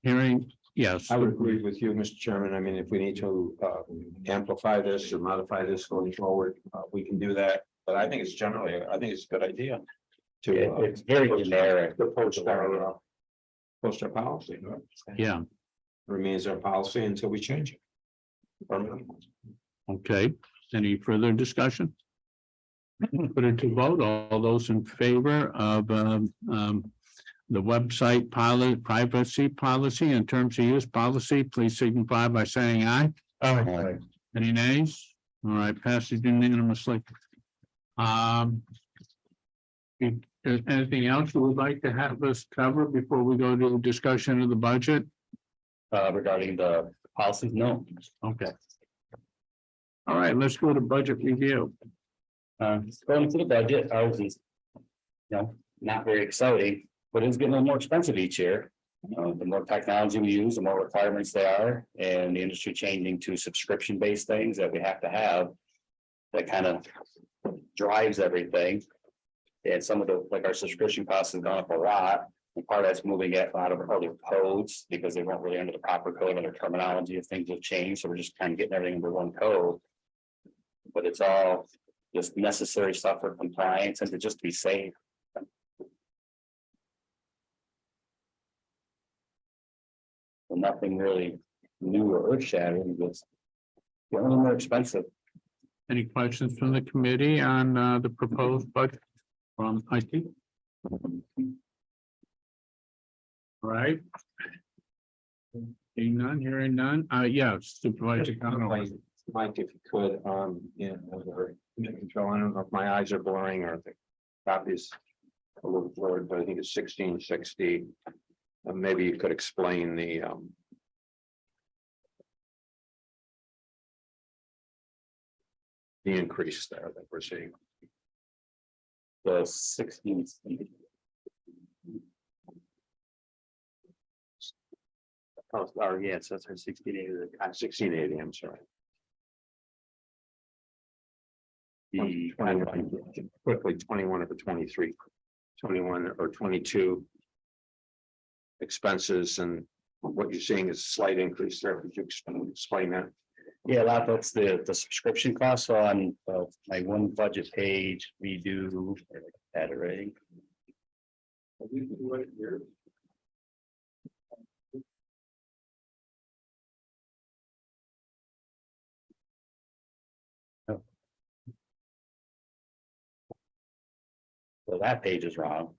Speaker 3: Hearing, yes.
Speaker 1: I would agree with you, Mr. Chairman. I mean, if we need to amplify this or modify this going forward, we can do that. But I think it's generally, I think it's a good idea to.
Speaker 12: It's very generic.
Speaker 1: To post our policy.
Speaker 3: Yeah,
Speaker 1: Remains our policy until we change it.
Speaker 3: okay. Any further discussion? Put it to vote. All those in favor of the website pilot privacy policy and terms of use policy, please signify by saying aye.
Speaker 7: Aye.
Speaker 3: Any nays? All right, passes unanimously. Is there anything else you would like to have us cover before we go to a discussion of the budget?
Speaker 12: Regarding the policies, no.
Speaker 3: Okay. All right, let's go to budget review.
Speaker 12: Going to the budget, ours is, not very exciting, but it's getting a little more expensive each year. The more technology we use, the more requirements there are, and the industry changing to subscription-based things that we have to have. That kind of drives everything. And some of the, like our subscription costs have gone up a lot. And part of that's moving it out of other codes because they weren't really under the proper code and their terminology of things have changed. So we're just kind of getting everything under one code. But it's all just necessary stuff for compliance and to just be safe. Well, nothing really new or earth shattering, just getting a little more expensive.
Speaker 3: Any questions from the committee on the proposed budget from IT? Right? Seeing none, hearing none, yeah, Supervisor Conover.
Speaker 1: Mike, if you could, yeah, Joe, I don't know if my eyes are blurring or the copies a little blurred, but I think it's 1660. Maybe you could explain the increase there that we're seeing.
Speaker 12: The 16. Oh, yeah, so that's our 1680.
Speaker 1: 1680, I'm sorry.
Speaker 12: The
Speaker 1: 21, quickly, 21 over 23, 21 or 22. Expenses and what you're seeing is a slight increase there. Could you explain that?
Speaker 12: Yeah, that's the subscription cost. So on my one budget page, we do that already. So that page is wrong.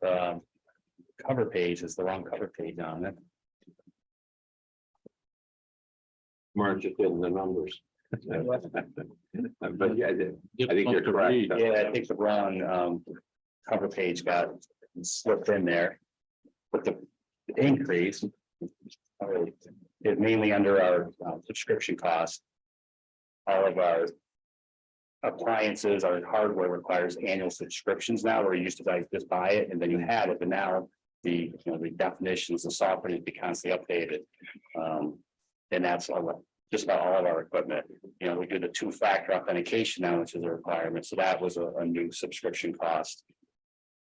Speaker 12: Cover page is the wrong cover page on it.
Speaker 1: Mark just did the numbers. But yeah, I think you're correct.
Speaker 12: Yeah, I think the wrong cover page got slipped in there. But the increase is mainly under our subscription cost. All of our appliances, our hardware requires annual subscriptions now, where you used to just buy it and then you had it, but now the the definitions, the software need to be constantly updated. And that's just about all of our equipment. We do the 2-factor authentication now, which is a requirement. So that was a new subscription cost.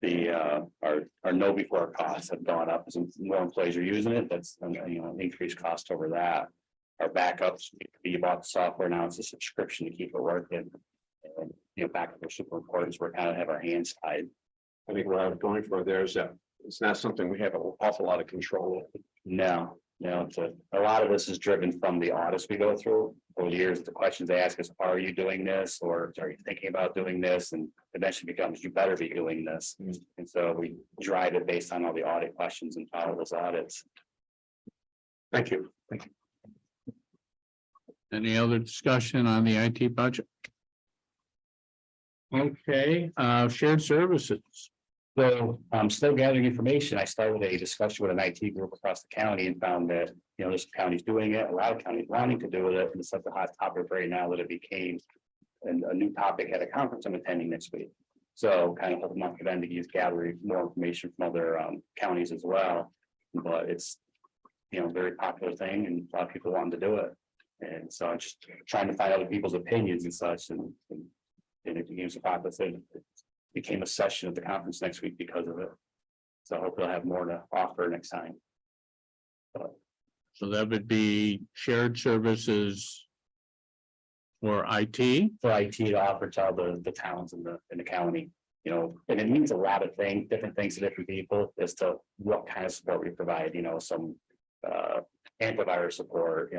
Speaker 12: Our know before costs have gone up as more employees are using it. That's an increased cost over that. Our backups, you bought the software, now it's a subscription to keep it working. And backup are super important. So we're kind of have our hands tied.
Speaker 1: I think what I was going for there is that it's not something we have an awful lot of control over.
Speaker 12: No, a lot of this is driven from the audits we go through over the years. The questions they ask us, are you doing this? Or are you thinking about doing this? And eventually becomes, you better be doing this. And so we drive it based on all the audit questions and follow those audits.
Speaker 1: Thank you.
Speaker 3: Any other discussion on the IT budget? Okay, shared services.
Speaker 12: So I'm still gathering information. I started a discussion with an IT group across the county and found that, this county's doing it, a lot of counties wanting to do it. And it's such a hot topic right now that it became a new topic at a conference I'm attending next week. So kind of hoping not for them to gather more information from other counties as well. But it's, a very popular thing and a lot of people want to do it. And so I'm just trying to find other people's opinions and such. And it became so popular. It became a session of the conference next week because of it. So I hope they'll have more to offer next time.
Speaker 3: So that would be shared services for IT.
Speaker 12: For IT to offer to all the towns in the county, and it means a lot of things, different things to different people as to what kind of support we provide, some antivirus support,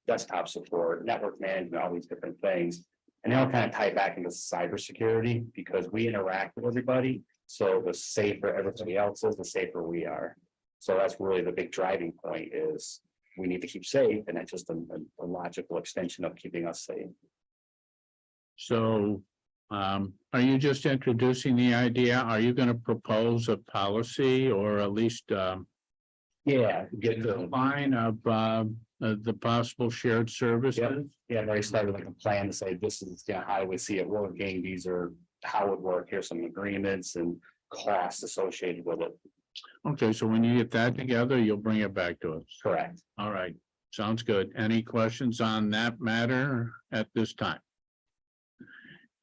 Speaker 12: desktop support, network management, all these different things. And they all kind of tie back into cybersecurity because we interact with everybody. So the safer everybody else is, the safer we are. So that's really the big driving point is we need to keep safe, and that's just a logical extension of keeping us safe.
Speaker 3: So are you just introducing the idea? Are you going to propose a policy or at least
Speaker 12: Get
Speaker 3: the line of the possible shared services?
Speaker 12: Yeah, I've already started like a plan to say this is how we see it working. These are how it work. Here's some agreements and costs associated with it.
Speaker 3: Okay, so when you get that together, you'll bring it back to us.
Speaker 12: Correct.
Speaker 3: All right, sounds good. Any questions on that matter at this time?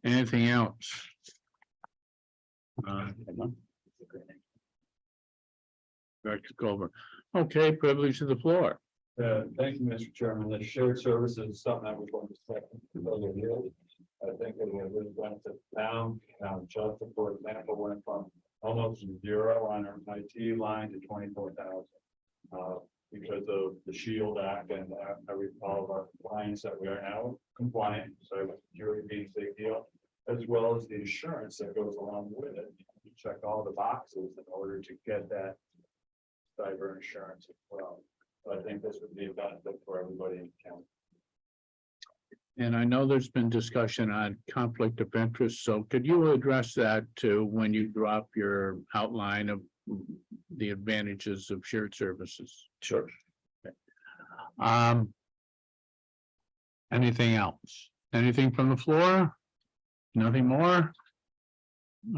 Speaker 3: Anything else? Director Culver. Okay, privilege of the floor.
Speaker 13: Thank you, Mr. Chairman. The shared services is something that we're going to expect from other years. I think it will really benefit the town. Justin, for example, went from almost 0 on our IT line to 24,000. Because of the SHIELD Act and all of our compliance that we are now compliant, so security being a big deal, as well as the insurance that goes along with it. you check all the boxes in order to get that cyber insurance as well. So I think this would be a benefit for everybody in the county.
Speaker 3: And I know there's been discussion on conflict of interest, so could you address that too when you drop your outline of the advantages of shared services?
Speaker 12: Sure.
Speaker 3: Anything else? Anything from the floor? Nothing more?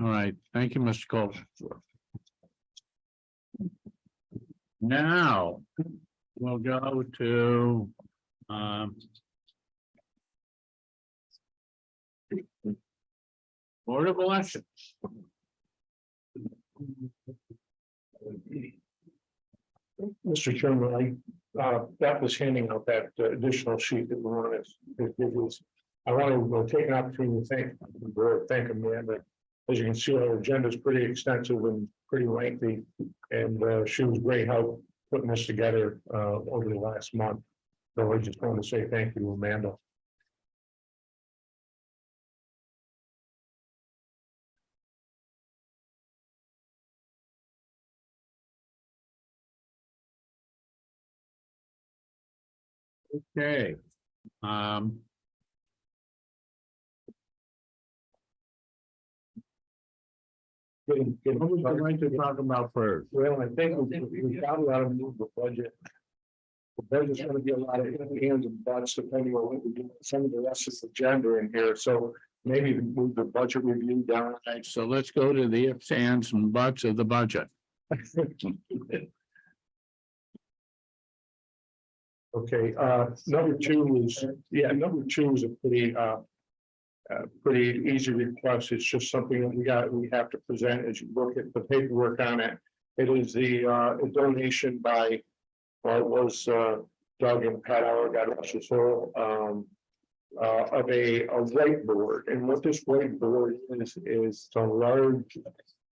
Speaker 3: All right, thank you, Mr. Cole. Now, we'll go to Board of Elections.
Speaker 7: Mr. Chairman, that was handing out that additional sheet that we wanted to give us. I want to take an opportunity to thank the board, thank Amanda. As you can see, our agenda is pretty extensive and pretty lengthy, and she was great help putting this together over the last month. So I just want to say thank you, Amanda.
Speaker 3: Okay. What would you like to talk about first?
Speaker 7: Well, I think we got a lot of move the budget. The budget's gonna be a lot of hands and butts depending on what we do, some of the rest of the agenda in here, so maybe move the budget review down.
Speaker 3: So let's go to the ifs, ands, and buts of the budget.
Speaker 7: Okay, number two is a pretty easy request. It's just something that we have to present as you look at the paperwork on it. It is a donation by, well, it was Doug and Pat Hour, God rest his soul, of a whiteboard. And what this whiteboard is a large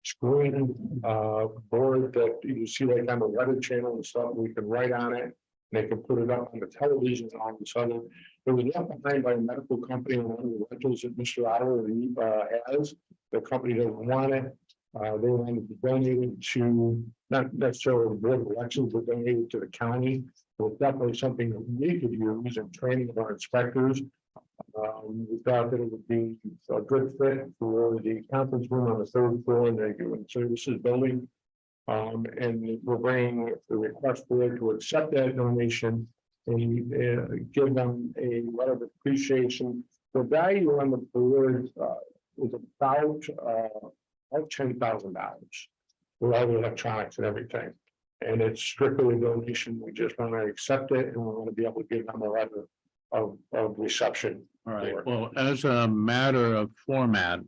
Speaker 7: screen board that you see like on the weather channel and stuff. We can write on it. They can put it up on the television and all this other. It was left behind by a medical company and one of the rentals that Mr. Otter has. The company doesn't want it. They wanted to donate it to, not necessarily the Board of Elections, but donate it to the county. So it's definitely something that we could use in training of our inspectors. We thought that it would be a good fit for the conference room on the third floor in the human services building. And we're bringing the request board to accept that donation and give them a letter of appreciation. The value on the board is about $10,000 with all the electronics and everything. And it's strictly a donation. We just want to accept it and we want to be able to give them a letter of reception.
Speaker 3: All right, well, as a matter of format,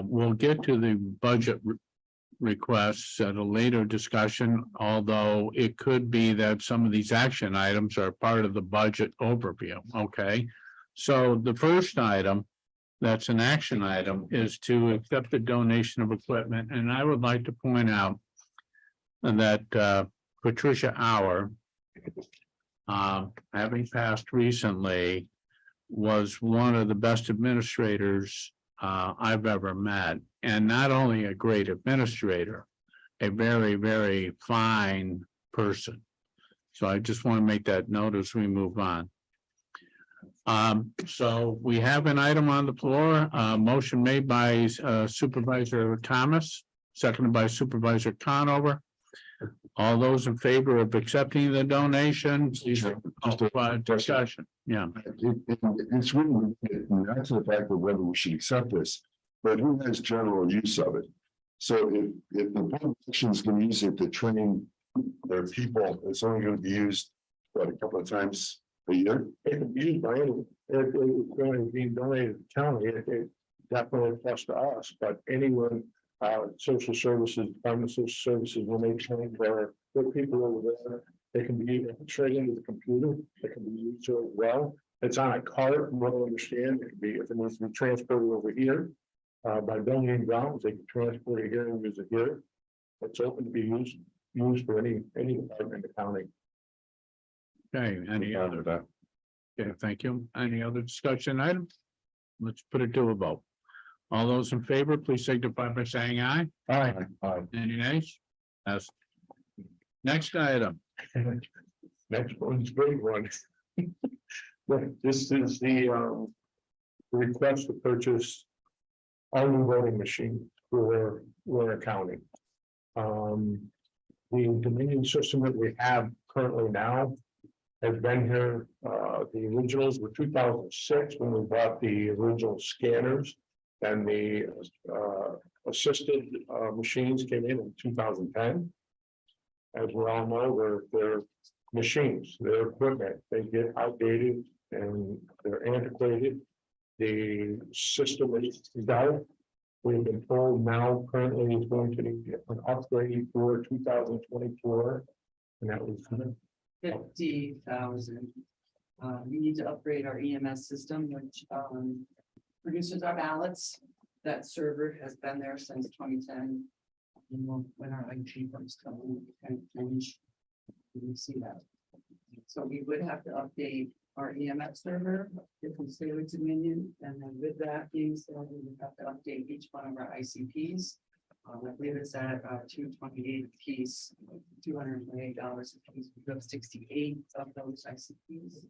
Speaker 3: we'll get to the budget requests at a later discussion, although it could be that some of these action items are part of the budget overview. Okay, so the first item that's an action item is to accept the donation of equipment, and I would like to point out that Patricia Hour, having passed recently, was one of the best administrators I've ever met, and not only a great administrator, a very, very fine person. So I just want to make that note as we move on. So we have an item on the floor, motion made by Supervisor Thomas, seconded by Supervisor Conover. All those in favor of accepting the donation, please, discussion, yeah.
Speaker 5: It's really, that's the fact of whether we should accept this, but who has general use of it? So if the board of elections can use it to train their people, it's only going to be used, what, a couple of times a year?
Speaker 7: It can be used by anyone. It's going to be donated to the county. It definitely applies to us, but anyone, social services, Department of Social Services, when they train their people over there, they can be straight into the computer. They can be used to it well. It's on a cart, from what I understand. It can be, if it needs to be transported over here by donating grounds, they can transport it here and use it here. It's open to be used for any department in the county.
Speaker 3: Okay, any other? Okay, thank you. Any other discussion item? Let's put it to a vote. All those in favor, please signify by saying aye.
Speaker 7: Aye.
Speaker 3: Any nays? Yes. Next item.
Speaker 7: Next one's a big one. This is the request to purchase all new voting machines for Warren County. The Dominion system that we have currently now has been here, the originals were 2006 when we bought the original scanners. And the assisted machines came in 2010. As we all know, they're machines, they're equipment, they get outdated and they're antiquated. The system is out. We've been told now currently is going to be an upgrade for 2024. And that was
Speaker 14: 50,000. We need to upgrade our EMS system, which produces our ballots. That server has been there since 2010. And when our IT firms come in, we kind of change. We see that. So we would have to update our EMS server if we stay with Dominion. And then with that being said, we would have to update each one of our ICPs. I believe it's at 228 a piece, $228 a piece. We have 68 of those ICPs.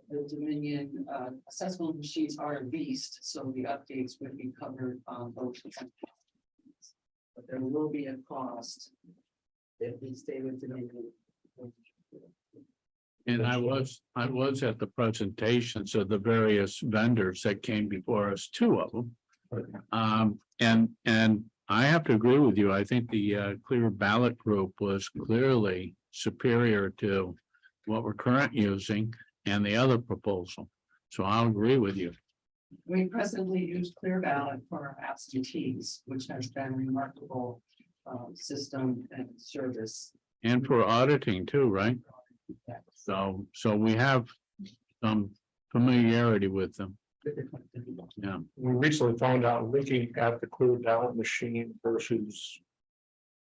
Speaker 14: The Dominion accessible machines are leased, so the updates would be covered on those. But there will be a cost if we stay with Dominion.
Speaker 3: And I was at the presentations of the various vendors that came before us, two of them. And I have to agree with you. I think the Clear Ballot Group was clearly superior to what we're currently using and the other proposal. So I'll agree with you.
Speaker 14: We presently use Clear Ballot for our absentees, which has been a remarkable system and service.
Speaker 3: And for auditing too, right? So we have some familiarity with them. Yeah.
Speaker 7: we recently found out looking at the Clear Ballot machine versus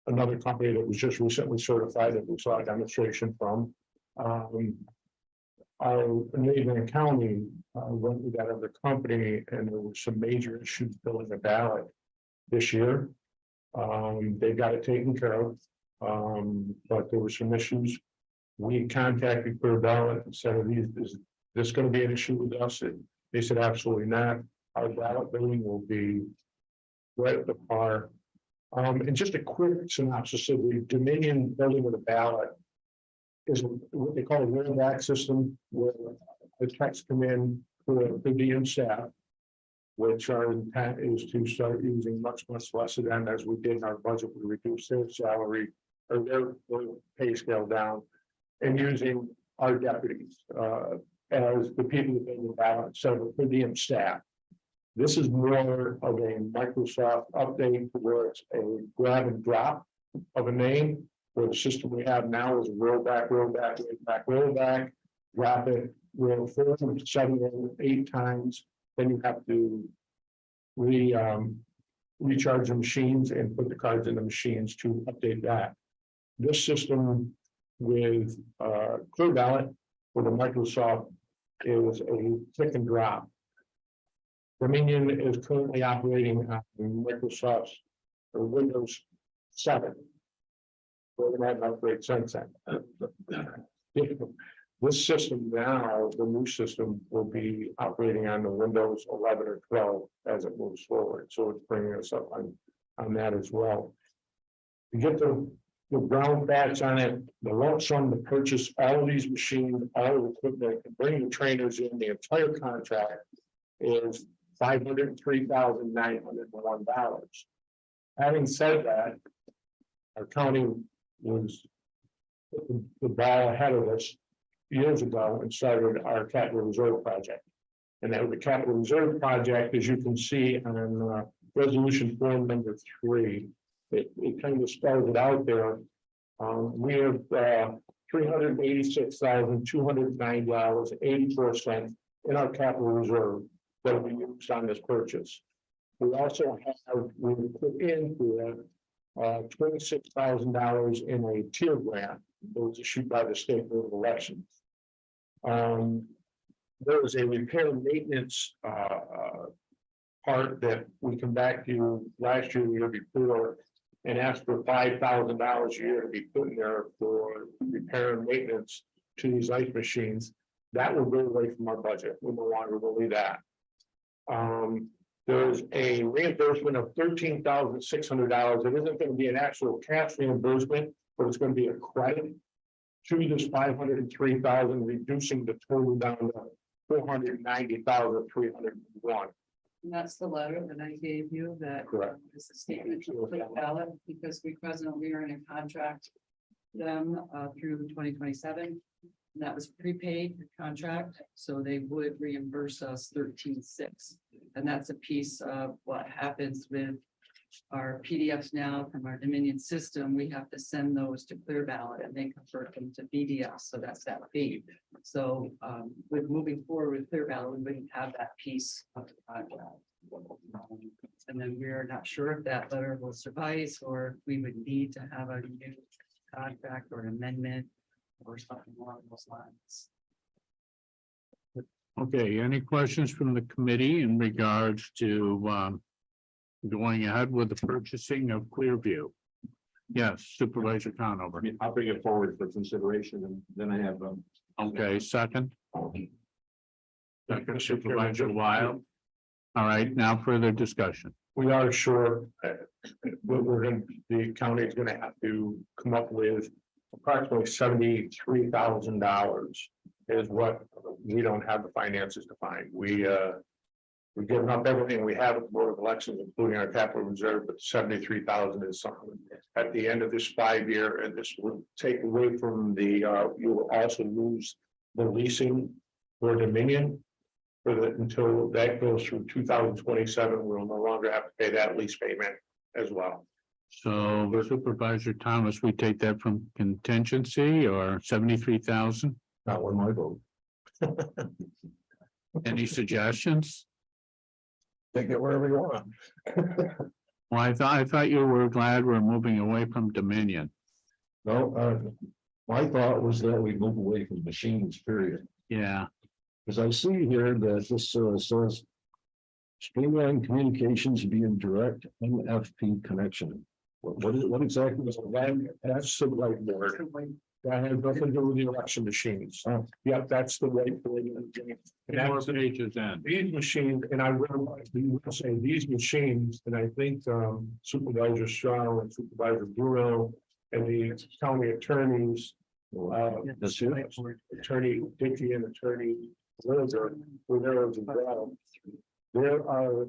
Speaker 7: another company that was just recently certified that we saw a demonstration from. Our neighboring county went with that other company and there were some major issues filling the ballot this year. They got it taken care of, but there were some issues. We contacted Clear Ballot and said, is this going to be an issue with us? And they said, absolutely not. Our ballot billing will be right at the par. And just a quick synopsis of the Dominion building of the ballot is what they call a rollback system, where the texts come in for the DM staff, which our intent is to start using much less of them. As we did in our budget, we reduced their salary or their pay scale down, and using our deputies as the people that make the ballot, so the DM staff. This is more of a Microsoft update where it's a grab and drop of a name, where the system we have now is roll back, drop it, roll 4, 7, 8 times. Then you have to recharge the machines and put the cards in the machines to update that. This system with Clear Ballot for the Microsoft is a click and drop. Dominion is currently operating on Microsoft's Windows 7. We're going to have an upgrade since then. This system now, the new system, will be operating on the Windows 11 or 12 as it moves forward. So it's bringing us up on that as well. To get the brown bats on it, the lump sum to purchase all of these machines, all the equipment, and bring the trainers in, the entire contract is $503,901. Having said that, our county was the ball ahead of us years ago and started our capital reserve project. And that was the capital reserve project, as you can see on resolution form number 3. It kind of spells it out there. We have $386,209.84 in our capital reserve that will be used on this purchase. We also have, we put into it $26,000 in a tier grant that was issued by the State Board of Elections. There was a repair and maintenance
Speaker 11: part that we come back to you last year, the year before, and ask for $5,000 a year to be put in there for repair and maintenance to these ice machines, that will go away from our budget. We no longer believe that. There's a reimbursement of $13,600. It isn't going to be an actual cash reimbursement, but it's going to be a credit to this 503,000, reducing the total down to 490,301.
Speaker 14: And that's the letter that I gave you that
Speaker 11: Correct.
Speaker 14: is a statement to the ballot, because we presently are in a contract them through 2027. And that was prepaid contract, so they would reimburse us 13,600. And that's a piece of what happens with our PDFs now from our Dominion system. We have to send those to Clear Ballot and they convert them to PDF. So that's that fee. So with moving forward with Clear Ballot, we wouldn't have that piece of the contract. And then we're not sure if that letter will suffice, or if we would need to have a new contract or an amendment or something along those lines.
Speaker 3: Okay, any questions from the committee in regards to going ahead with the purchasing of Clearview? Yes, Supervisor Conover.
Speaker 1: I'll bring it forward for consideration and then I have,
Speaker 3: Okay, second. Second, Supervisor Wild. All right, now further discussion.
Speaker 11: We are sure the county is gonna have to come up with approximately $73,000 is what we don't have the finances to find. We've given up everything we have at the Board of Elections, including our capital reserve, but 73,000 is something at the end of this 5-year, and this will take away from the, you will also lose the leasing for Dominion. Until that goes through 2027, we'll no longer have to pay that lease payment as well.
Speaker 3: So Supervisor Thomas, we take that from contingency or 73,000?
Speaker 8: Not with my vote.
Speaker 3: Any suggestions?
Speaker 11: Take it wherever you want.
Speaker 3: Well, I thought you were glad we're moving away from Dominion.
Speaker 8: No, my thought was that we move away from machines, period.
Speaker 3: Yeah,
Speaker 8: Because I see here that this says streamline communications via direct MFP connection. What exactly is that?
Speaker 11: That's the whiteboard. That has nothing to do with the election machines. Yep, that's the whiteboard. And
Speaker 3: more
Speaker 11: that's the
Speaker 3: pages in.
Speaker 11: these machines, and I realize you were saying these machines, and I think Supervisor Shaw and Supervisor Bruno and the county attorneys. Attorney Dickey and Attorney Wilder were there as well. There are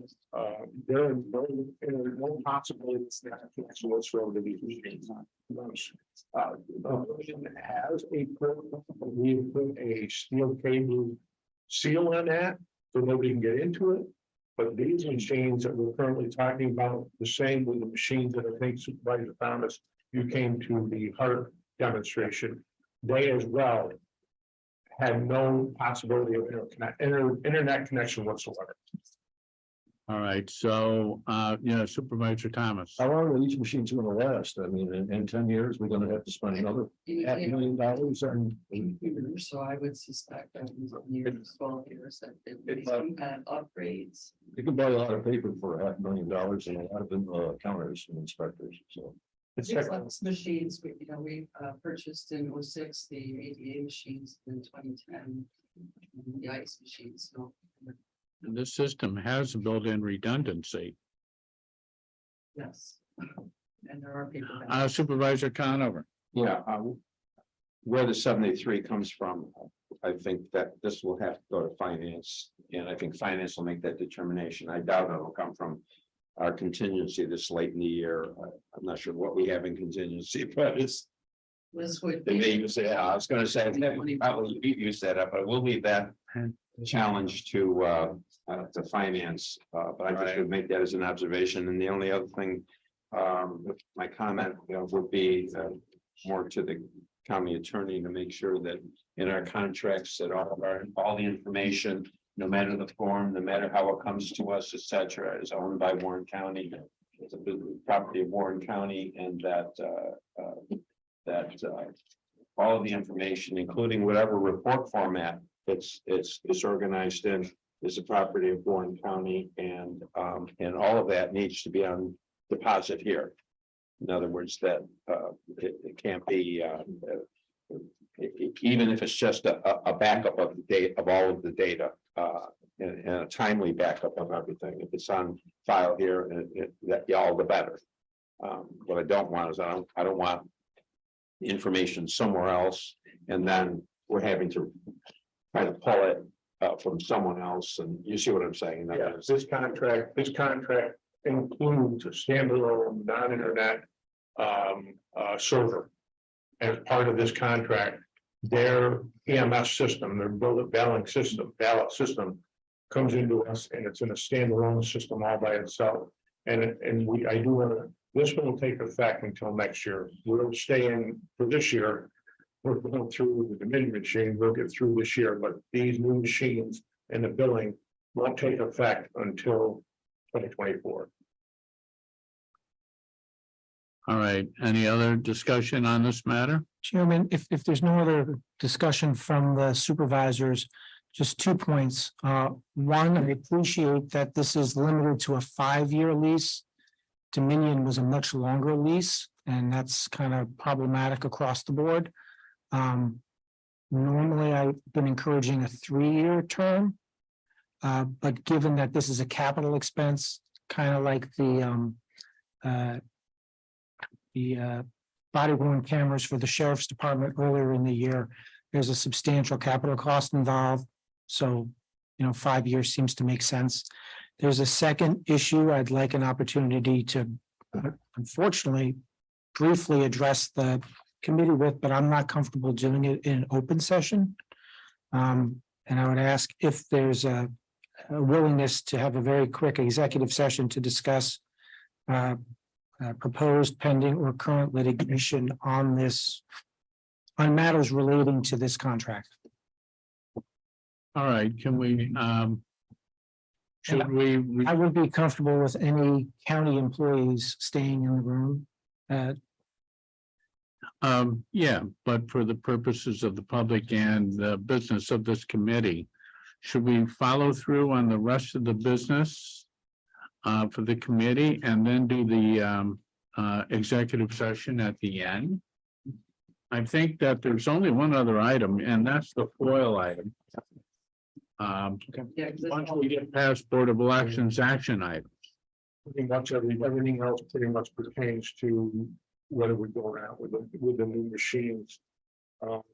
Speaker 11: no possibilities that connection whatsoever to these machines. Has a we put a steel cable seal on that so nobody can get into it. But these machines that we're currently talking about, the same with the machines that I think Supervisor Thomas, you came to the HART demonstration. They as well had no possibility of internet connection whatsoever.
Speaker 3: All right, so Supervisor Thomas.
Speaker 8: How long are these machines going to last? I mean, in 10 years, we're going to have to spend another $500,000 on.
Speaker 14: So I would suspect that in years, 12 years, that there would be some kind of upgrades.
Speaker 8: You can buy a lot of paper for $500,000 and a lot of them counters and inspectors, so.
Speaker 14: These machines, we purchased in 06, the ADA machines in 2010, the ice machines, so.
Speaker 3: And this system has built-in redundancy.
Speaker 14: Yes. And there are people.
Speaker 3: Supervisor Conover.
Speaker 1: yeah, where the 73 comes from, I think that this will have to go to finance, and I think finance will make that determination. I doubt it'll come from our contingency this late in the year. I'm not sure what we have in contingency, but it's.
Speaker 14: This would
Speaker 1: They may
Speaker 14: be,
Speaker 1: use it. I was gonna say, probably use that up, but we'll leave that challenge to finance. But I just would make that as an observation. And the only other thing, my comment would be more to the county attorney to make sure that in our contracts that all the information, no matter the form, no matter how it comes to us, et cetera, is owned by Warren County. It's a property of Warren County, and that all of the information, including whatever report format it's organized in, is the property of Warren County, and all of that needs to be on deposit here. In other words, that it can't be even if it's just a backup of the date of all of the data, and a timely backup of everything. If it's on file here, that all the better. What I don't want is I don't want information somewhere else, and then we're having to try to pull it from someone else, and you see what I'm saying?
Speaker 11: Yeah, this contract includes a standalone non-internet server. As part of this contract, their EMS system, their ballot system comes into us, and it's in a standalone system all by itself. And I do want to, this one will take effect until next year. We'll stay in for this year. We're going through the Dominion machine, we'll get through this year, but these new machines and the billing won't take effect until 2024.
Speaker 3: All right, any other discussion on this matter?
Speaker 4: Chairman, if there's no other discussion from the supervisors, just 2 points. One, I appreciate that this is limited to a 5-year lease. Dominion was a much longer lease, and that's kind of problematic across the board. Normally, I've been encouraging a 3-year term. But given that this is a capital expense, kind of like the body worn cameras for the sheriff's department earlier in the year, there's a substantial capital cost involved. So, 5 years seems to make sense. There's a second issue I'd like an opportunity to, unfortunately, briefly address the committee with, but I'm not comfortable doing it in open session. And I would ask if there's a willingness to have a very quick executive session to discuss proposed, pending, or current litigation on matters relating to this contract.
Speaker 3: All right, can we, should we?
Speaker 4: I would be comfortable with any county employees staying in the room.
Speaker 3: Yeah, but for the purposes of the public and the business of this committee, should we follow through on the rest of the business for the committee and then do the executive session at the end? I think that there's only one other item, and that's the FOIL item.
Speaker 14: Yeah, 'cause it's
Speaker 3: Once
Speaker 14: all-
Speaker 3: we get past Board of Elections action items.
Speaker 11: Pretty much everything else pretty much pertains to whether we're going out with the new machines.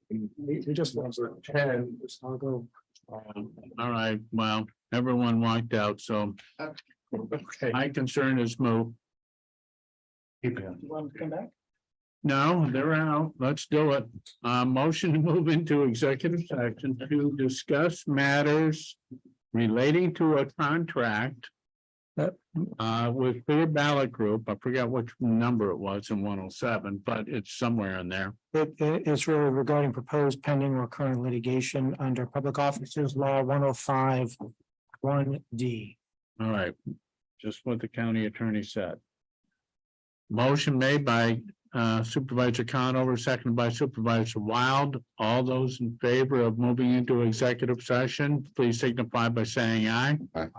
Speaker 11: We just number 10.
Speaker 4: I'll go.
Speaker 3: All right, well, everyone walked out, so
Speaker 11: Okay.
Speaker 3: my concern is moved.
Speaker 11: Keep it.
Speaker 4: You want to come back?
Speaker 3: No, they're out. Let's do it. Motion to move into executive session to discuss matters relating to a contract with Clear Ballot Group. I forgot which number it was in 107, but it's somewhere in there.
Speaker 4: It's really regarding proposed, pending, or current litigation under Public Officers Law 105 1D.
Speaker 3: All right, just what the county attorney said. Motion made by Supervisor Conover, seconded by Supervisor Wild. All those in favor of moving into executive session, please signify by saying aye.
Speaker 5: Aye.